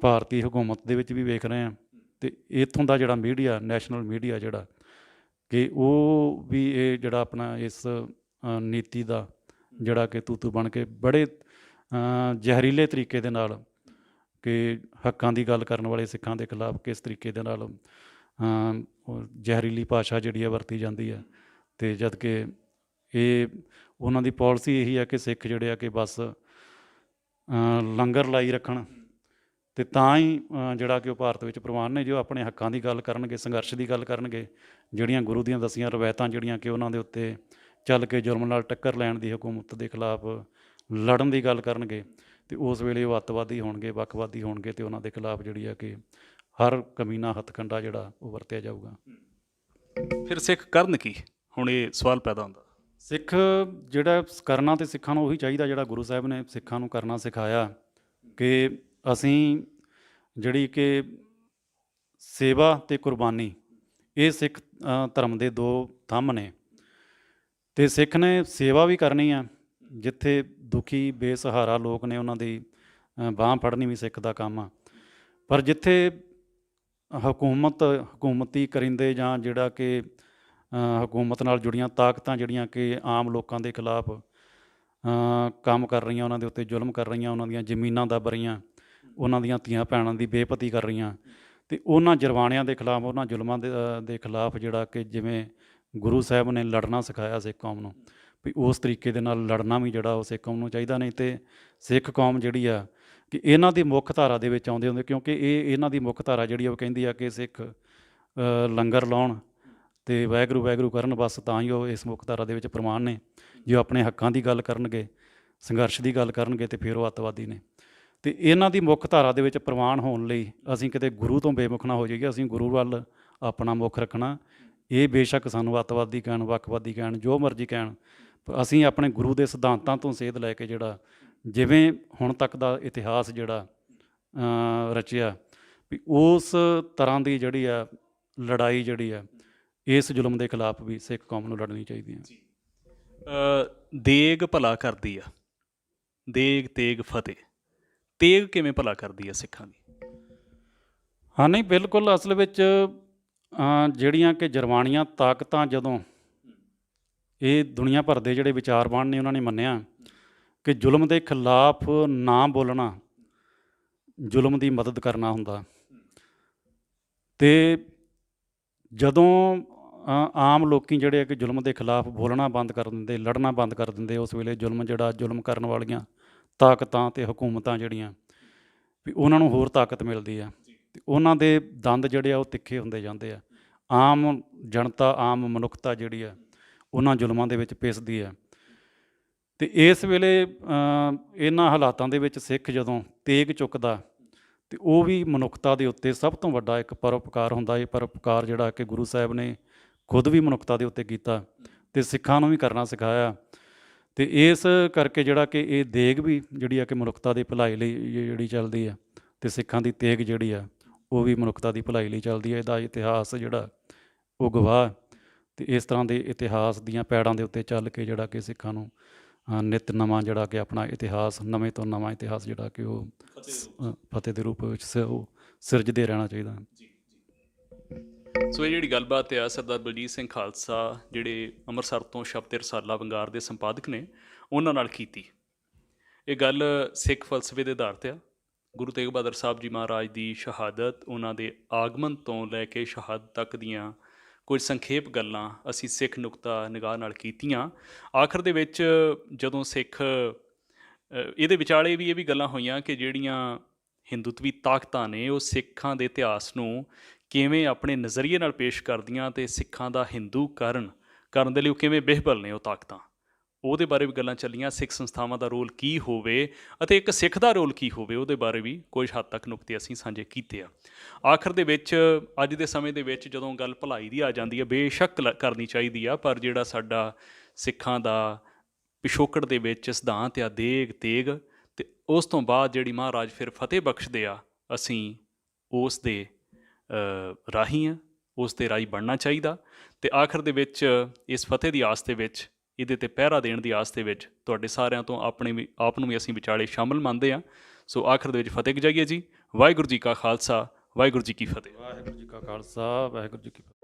ਭਾਰਤੀ ਹਕੂਮਤ ਦੇ ਵਿੱਚ ਵੀ ਵੇਖ ਰਹੇ ਹਾਂ, ਅਤੇ ਇੱਥੋਂ ਦਾ ਜਿਹੜਾ ਮੀਡੀਆ, ਨੈਸ਼ਨਲ ਮੀਡੀਆ ਜਿਹੜਾ, ਕਿ ਉਹ ਵੀ ਇਹ ਜਿਹੜਾ ਆਪਣਾ ਇਸ ਨੀਤੀ ਦਾ ਜਿਹੜਾ ਕਿ ਤੂਤੂ ਬਣ ਕੇ ਬੜੇ ਜ਼ਹਿਰੀਲੇ ਤਰੀਕੇ ਦੇ ਨਾਲ, ਕਿ ਹੱਕਾਂ ਦੀ ਗੱਲ ਕਰਨ ਵਾਲੇ ਸਿੱਖਾਂ ਦੇ ਖਿਲਾਫ ਕਿਸ ਤਰੀਕੇ ਦੇ ਨਾਲ ਉਹ ਜ਼ਹਿਰੀਲੀ ਭਾਸ਼ਾ ਜਿਹੜੀ ਹੈ ਵਰਤੀ ਜਾਂਦੀ ਹੈ। ਅਤੇ ਜਦ ਕਿ ਇਹ ਉਹਨਾਂ ਦੀ ਪੋਲਿਸੀ ਇਹੀ ਹੈ ਕਿ ਸਿੱਖ ਜਿਹੜੇ ਆ ਕਿ ਬਸ ਲੰਗਰ ਲਾਈ ਰੱਖਣ, ਅਤੇ ਤਾਂ ਹੀ ਜਿਹੜਾ ਕਿ ਉਹ ਭਾਰਤ ਵਿੱਚ ਪ੍ਰਵਾਨ ਨੇ। ਜੋ ਆਪਣੇ ਹੱਕਾਂ ਦੀ ਗੱਲ ਕਰਨਗੇ, ਸੰਘਰਸ਼ ਦੀ ਗੱਲ ਕਰਨਗੇ, ਜਿਹੜੀਆਂ ਗੁਰੂ ਦੀਆਂ ਦਸੀਆਂ ਰਵਾਇਤਾਂ ਜਿਹੜੀਆਂ ਕਿ ਉਹਨਾਂ ਦੇ ਉੱਤੇ ਚੱਲ ਕੇ ਜ਼ੁਲਮ ਨਾਲ ਟੱਕਰ ਲੈਣ ਦੀ, ਹਕੂਮਤ ਦੇ ਖਿਲਾਫ ਲੜਨ ਦੀ ਗੱਲ ਕਰਨਗੇ, ਅਤੇ ਉਸ ਵੇਲੇ ਉਹ ਅੱਤਵਾਦੀ ਹੋਣਗੇ, ਵੱਖਵਾਦੀ ਹੋਣਗੇ, ਅਤੇ ਉਹਨਾਂ ਦੇ ਖਿਲਾਫ ਜਿਹੜੀ ਆ ਕਿ ਹਰ ਕਮੀਨਾ ਹੱਥਕੰਡਾ ਜਿਹੜਾ ਉਹ ਵਰਤਿਆ ਜਾਊਗਾ। ਫਿਰ ਸਿੱਖ ਕਰਨ ਕੀ? ਹੁਣ ਇਹ ਸਵਾਲ ਪੈਦਾ ਹੁੰਦਾ। ਸਿੱਖ ਜਿਹੜਾ ਕਰਨਾ, ਅਤੇ ਸਿੱਖਾਂ ਨੂੰ ਉਹੀ ਚਾਹੀਦਾ ਜਿਹੜਾ ਗੁਰੂ ਸਾਹਿਬ ਨੇ ਸਿੱਖਾਂ ਨੂੰ ਕਰਨਾ ਸਿਖਾਇਆ, ਕਿ ਅਸੀਂ ਜਿਹੜੀ ਕਿ ਸੇਵਾ ਅਤੇ ਕੁਰਬਾਨੀ, ਇਹ ਸਿੱਖ ਧਰਮ ਦੇ ਦੋ ਥੰਮ ਨੇ। ਅਤੇ ਸਿੱਖ ਨੇ ਸੇਵਾ ਵੀ ਕਰਨੀ ਆ, ਜਿੱਥੇ ਦੁਖੀ ਬੇਸਹਾਰਾ ਲੋਕ ਨੇ ਉਹਨਾਂ ਦੀ ਬਾਂਹ ਫੜਨੀ ਵੀ ਸਿੱਖ ਦਾ ਕੰਮ ਆ। ਪਰ ਜਿੱਥੇ ਹਕੂਮਤੀ ਕਰਿੰਦੇ ਜਾਂ ਜਿਹੜਾ ਕਿ ਹਕੂਮਤ ਨਾਲ ਜੁੜੀਆਂ ਤਾਕਤਾਂ ਜਿਹੜੀਆਂ ਕਿ ਆਮ ਲੋਕਾਂ ਦੇ ਖਿਲਾਫ ਕੰਮ ਕਰ ਰਹੀਆਂ, ਉਹਨਾਂ ਦੇ ਉੱਤੇ ਜ਼ੁਲਮ ਕਰ ਰਹੀਆਂ, ਉਹਨਾਂ ਦੀਆਂ ਜ਼ਮੀਨਾਂ ਦੱਬ ਰਹੀਆਂ, ਉਹਨਾਂ ਦੀਆਂ ਧੀਆਂ ਭੈਣਾਂ ਦੀ ਬੇਪਤੀ ਕਰ ਰਹੀਆਂ, ਅਤੇ ਉਹਨਾਂ ਜਰਵਾਣਿਆਂ ਦੇ ਖਿਲਾਫ, ਉਹਨਾਂ ਜ਼ੁਲਮਾਂ ਦੇ ਖਿਲਾਫ ਜਿਹੜਾ ਕਿ ਜਿਵੇਂ ਗੁਰੂ ਸਾਹਿਬ ਨੇ ਲੜਨਾ ਸਿਖਾਇਆ ਸਿੱਖ ਕੌਮ ਨੂੰ, ਵੀ ਉਸ ਤਰੀਕੇ ਦੇ ਨਾਲ ਲੜਨਾ ਵੀ ਜਿਹੜਾ ਉਹ ਸਿੱਖ ਕੌਮ ਨੂੰ ਚਾਹੀਦਾ। ਨਹੀਂ ਅਤੇ ਸਿੱਖ ਕੌਮ ਜਿਹੜੀ ਆ ਕਿ ਇਹਨਾਂ ਦੀ ਮੁੱਖ ਧਾਰਾ ਦੇ ਵਿੱਚ ਆਉਂਦੇ ਹੁੰਦੇ, ਕਿਉਂਕਿ ਇਹਨਾਂ ਦੀ ਮੁੱਖ ਧਾਰਾ ਜਿਹੜੀ ਉਹ ਕਹਿੰਦੀ ਆ ਕਿ ਸਿੱਖ ਲੰਗਰ ਲਾਉਣ ਅਤੇ ਵਾਹਿਗੁਰੂ ਵਾਹਿਗੁਰੂ ਕਰਨ, ਬਸ ਤਾਂ ਹੀ ਉਹ ਇਸ ਮੁੱਖ ਧਾਰਾ ਦੇ ਵਿੱਚ ਪ੍ਰਮਾਣ ਨੇ। ਜੇ ਆਪਣੇ ਹੱਕਾਂ ਦੀ ਗੱਲ ਕਰਨਗੇ, ਸੰਘਰਸ਼ ਦੀ ਗੱਲ ਕਰਨਗੇ, ਅਤੇ ਫਿਰ ਉਹ ਅੱਤਵਾਦੀ ਨੇ। ਅਤੇ ਇਹਨਾਂ ਦੀ ਮੁੱਖ ਧਾਰਾ ਦੇ ਵਿੱਚ ਪ੍ਰਵਾਨ ਹੋਣ ਲਈ ਅਸੀਂ ਕਿਤੇ ਗੁਰੂ ਤੋਂ ਬੇਮੁਖ ਨਾ ਹੋ ਜਾਈਏ। ਅਸੀਂ ਗੁਰੂ ਵੱਲ ਆਪਣਾ ਮੁੱਖ ਰੱਖਣਾ। ਇਹ ਬੇਸ਼ੱਕ ਸਾਨੂੰ ਅੱਤਵਾਦੀ ਕਹਿਣ, ਵੱਖਵਾਦੀ ਕਹਿਣ, ਜੋ ਮਰਜ਼ੀ ਕਹਿਣ, ਅਸੀਂ ਆਪਣੇ ਗੁਰੂ ਦੇ ਸਿਧਾਂਤਾਂ ਤੋਂ ਸੇਧ ਲੈ ਕੇ ਜਿਹੜਾ ਜਿਵੇਂ ਹੁਣ ਤੱਕ ਦਾ ਇਤਿਹਾਸ ਜਿਹੜਾ ਰਚਿਆ, ਵੀ ਉਸ ਤਰ੍ਹਾਂ ਦੀ ਜਿਹੜੀ ਆ ਲੜਾਈ ਜਿਹੜੀ ਆ ਇਸ ਜ਼ੁਲਮ ਦੇ ਖਿਲਾਫ ਵੀ ਸਿੱਖ ਕੌਮ ਨੂੰ ਲੜਨੀ ਚਾਹੀਦੀ ਹੈ। ਦੇਗ ਭਲਾ ਕਰਦੀ ਆ, ਦੇਗ ਤੇਗ ਫਤਿਹ। ਤੇਗ ਕਿਵੇਂ ਭਲਾ ਕਰਦੀ ਆ ਸਿੱਖਾਂ ਦੀ? ਹਾਂ, ਨਹੀਂ ਬਿਲਕੁਲ। ਅਸਲ ਵਿੱਚ ਜਿਹੜੀਆਂ ਕਿ ਜਰਵਾਣੀਆਂ ਤਾਕਤਾਂ, ਜਦੋਂ ਇਹ ਦੁਨੀਆ ਭਰ ਦੇ ਜਿਹੜੇ ਵਿਚਾਰਵਾਨ ਨੇ ਉਹਨਾਂ ਨੇ ਮੰਨਿਆ ਕਿ ਜ਼ੁਲਮ ਦੇ ਖਿਲਾਫ ਨਾ ਬੋਲਣਾ ਜ਼ੁਲਮ ਦੀ ਮਦਦ ਕਰਨਾ ਹੁੰਦਾ, ਅਤੇ ਜਦੋਂ ਆਮ ਲੋਕ ਜਿਹੜੇ ਆ ਕਿ ਜ਼ੁਲਮ ਦੇ ਖਿਲਾਫ ਬੋਲਣਾ ਬੰਦ ਕਰ ਦਿੰਦੇ, ਲੜਨਾ ਬੰਦ ਕਰ ਦਿੰਦੇ, ਉਸ ਵੇਲੇ ਜ਼ੁਲਮ ਕਰਨ ਵਾਲੀਆਂ ਤਾਕਤਾਂ ਅਤੇ ਹਕੂਮਤਾਂ ਜਿਹੜੀਆਂ ਵੀ ਉਹਨਾਂ ਨੂੰ ਹੋਰ ਤਾਕਤ ਮਿਲਦੀ ਆ, ਅਤੇ ਉਹਨਾਂ ਦੇ ਦੰਦ ਜਿਹੜੇ ਆ ਉਹ ਤਿੱਖੇ ਹੁੰਦੇ ਜਾਂਦੇ ਆ। ਆਮ ਜਨਤਾ, ਆਮ ਮਨੁੱਖਤਾ ਜਿਹੜੀ ਆ ਉਹਨਾਂ ਜ਼ੁਲਮਾਂ ਦੇ ਵਿੱਚ ਪਿਸਦੀ ਆ। ਅਤੇ ਇਸ ਵੇਲੇ ਇਹਨਾਂ ਹਾਲਾਤਾਂ ਦੇ ਵਿੱਚ ਸਿੱਖ ਜਦੋਂ ਤੇਗ ਚੁੱਕਦਾ, ਅਤੇ ਉਹ ਵੀ ਮਨੁੱਖਤਾ ਦੇ ਉੱਤੇ ਸਭ ਤੋਂ ਵੱਡਾ ਇੱਕ ਪਰਉਪਕਾਰ ਹੁੰਦਾ। ਇਹ ਪਰਉਪਕਾਰ ਜਿਹੜਾ ਕਿ ਗੁਰੂ ਸਾਹਿਬ ਨੇ ਖੁਦ ਵੀ ਮਨੁੱਖਤਾ ਦੇ ਉੱਤੇ ਕੀਤਾ, ਅਤੇ ਸਿੱਖਾਂ ਨੂੰ ਵੀ ਕਰਨਾ ਸਿਖਾਇਆ। ਅਤੇ ਇਸ ਕਰਕੇ ਜਿਹੜਾ ਕਿ ਇਹ ਦੇਗ ਵੀ ਜਿਹੜੀ ਆ ਕਿ ਮਨੁੱਖਤਾ ਦੀ ਭਲਾਈ ਲਈ ਜਿਹੜੀ ਚੱਲਦੀ ਆ, ਅਤੇ ਸਿੱਖਾਂ ਦੀ ਤੇਗ ਜਿਹੜੀ ਆ ਉਹ ਵੀ ਮਨੁੱਖਤਾ ਦੀ ਭਲਾਈ ਲਈ ਚੱਲਦੀ ਹੈ। ਇਹਦਾ ਇਤਿਹਾਸ ਜਿਹੜਾ ਉਹ ਗਵਾਹ, ਅਤੇ ਇਸ ਤਰ੍ਹਾਂ ਦੇ ਇਤਿਹਾਸ ਦੀਆਂ ਪੈੜਾਂ ਦੇ ਉੱਤੇ ਚੱਲ ਕੇ ਜਿਹੜਾ ਕਿ ਸਿੱਖਾਂ ਨੂੰ ਨਿੱਤ ਨਵਾਂ ਜਿਹੜਾ ਕਿ ਆਪਣਾ ਇਤਿਹਾਸ, ਨਵੇਂ ਤੋਂ ਨਵਾਂ ਇਤਿਹਾਸ ਜਿਹੜਾ ਕਿ ਉਹ ਫਤਿਹ ਦੇ ਰੂਪ ਵਿੱਚ ਉਹ ਸਿਰਜਦੇ ਰਹਿਣਾ ਚਾਹੀਦਾ। ਸੋ ਇਹ ਜਿਹੜੀ ਗੱਲਬਾਤ ਆ ਸਰਦਾਰ ਬਲਜੀਤ ਸਿੰਘ ਖਾਲਸਾ, ਜਿਹੜੇ ਅੰਮ੍ਰਿਤਸਰ ਤੋਂ ਸ਼ਬਦ ਰਸਾਲਾ ਵੰਗਾਰ ਦੇ ਸੰਪਾਦਕ ਨੇ, ਉਹਨਾਂ ਨਾਲ ਕੀਤੀ। ਇਹ ਗੱਲ ਸਿੱਖ ਫਲਸਫੇ ਦੇ ਆਧਾਰ 'ਤੇ ਆ। ਗੁਰੂ ਤੇਗ ਬਹਾਦਰ ਸਾਹਿਬ ਜੀ ਮਹਾਰਾਜ ਦੀ ਸ਼ਹਾਦਤ, ਉਹਨਾਂ ਦੇ ਆਗਮਨ ਤੋਂ ਲੈ ਕੇ ਸ਼ਹਾਦਤ ਤੱਕ ਦੀਆਂ ਕੁਝ ਸੰਖੇਪ ਗੱਲਾਂ ਅਸੀਂ ਸਿੱਖ ਨੁਕਤਾ ਨਿਗਾਹ ਨਾਲ ਕੀਤੀਆਂ। ਆਖਰ ਦੇ ਵਿੱਚ ਜਦੋਂ ਸਿੱਖ ਇਹਦੇ ਵਿਚਾਲੇ ਵੀ ਇਹ ਵੀ ਗੱਲਾਂ ਹੋਈਆਂ ਕਿ ਜਿਹੜੀਆਂ ਹਿੰਦੂਤਵੀ ਤਾਕਤਾਂ ਨੇ ਉਹ ਸਿੱਖਾਂ ਦੇ ਇਤਿਹਾਸ ਨੂੰ ਕਿਵੇਂ ਆਪਣੇ ਨਜ਼ਰੀਏ ਨਾਲ ਪੇਸ਼ ਕਰਦੀਆਂ, ਅਤੇ ਸਿੱਖਾਂ ਦਾ ਹਿੰਦੂਕਰਨ ਕਰਨ ਦੇ ਲਈ ਉਹ ਕਿਵੇਂ ਬਿਹਬਲ ਨੇ ਉਹ ਤਾਕਤਾਂ, ਉਹਦੇ ਬਾਰੇ ਵੀ ਗੱਲਾਂ ਚੱਲੀਆਂ। ਸਿੱਖ ਸੰਸਥਾਵਾਂ ਦਾ ਰੋਲ ਕੀ ਹੋਵੇ ਅਤੇ ਇੱਕ ਸਿੱਖ ਦਾ ਰੋਲ ਕੀ ਹੋਵੇ, ਉਹਦੇ ਬਾਰੇ ਵੀ ਕੁਝ ਹੱਦ ਤੱਕ ਨੁਕਤੇ ਅਸੀਂ ਸਾਂਝੇ ਕੀਤੇ ਆ। ਆਖਰ ਦੇ ਵਿੱਚ ਅੱਜ ਦੇ ਸਮੇਂ ਦੇ ਵਿੱਚ ਜਦੋਂ ਗੱਲ ਭਲਾਈ ਦੀ ਆ ਜਾਂਦੀ ਹੈ, ਬੇਸ਼ੱਕ ਕਰਨੀ ਚਾਹੀਦੀ ਆ, ਪਰ ਜਿਹੜਾ ਸਾਡਾ ਸਿੱਖਾਂ ਦਾ ਪਿਛੋਕੜ ਦੇ ਵਿੱਚ ਸਿਧਾਂਤ ਆ ਦੇਗ ਤੇਗ, ਅਤੇ ਉਸ ਤੋਂ ਬਾਅਦ ਜਿਹੜੀ ਮਹਾਰਾਜ ਫਿਰ ਫਤਿਹ ਬਖਸ਼ਦੇ ਆ, ਅਸੀਂ ਉਸ ਦੇ ਰਾਹੀਂ ਆ, ਉਸ ਦੇ ਰਾਹੀਂ ਬਣਨਾ ਚਾਹੀਦਾ। ਅਤੇ ਆਖਰ ਦੇ ਵਿੱਚ ਇਸ ਫਤਿਹ ਦੀ ਆਸ ਦੇ ਵਿੱਚ, ਇਹਦੇ 'ਤੇ ਪਹਿਰਾ ਦੇਣ ਦੀ ਆਸ ਦੇ ਵਿੱਚ ਤੁਹਾਡੇ ਸਾਰਿਆਂ ਤੋਂ ਆਪਣੇ ਵੀ ਆਪ ਨੂੰ ਵੀ ਅਸੀਂ ਵਿਚਾਲੇ ਸ਼ਾਮਲ ਮੰਨਦੇ ਹਾਂ। ਸੋ ਆਖਰ ਦੇ ਵਿੱਚ ਫਤਿਹ ਗਜਾਈਏ ਜੀ। ਵਾਹਿਗੁਰੂ ਜੀ ਕਾ ਖਾਲਸਾ ਵਾਹਿਗੁਰੂ ਜੀ ਕੀ ਫਤਿਹ। ਵਾਹਿਗੁਰੂ ਜੀ ਕਾ ਖਾਲਸਾ ਵਾਹਿਗੁਰੂ ਜੀ ਕੀ ਫਤਿਹ।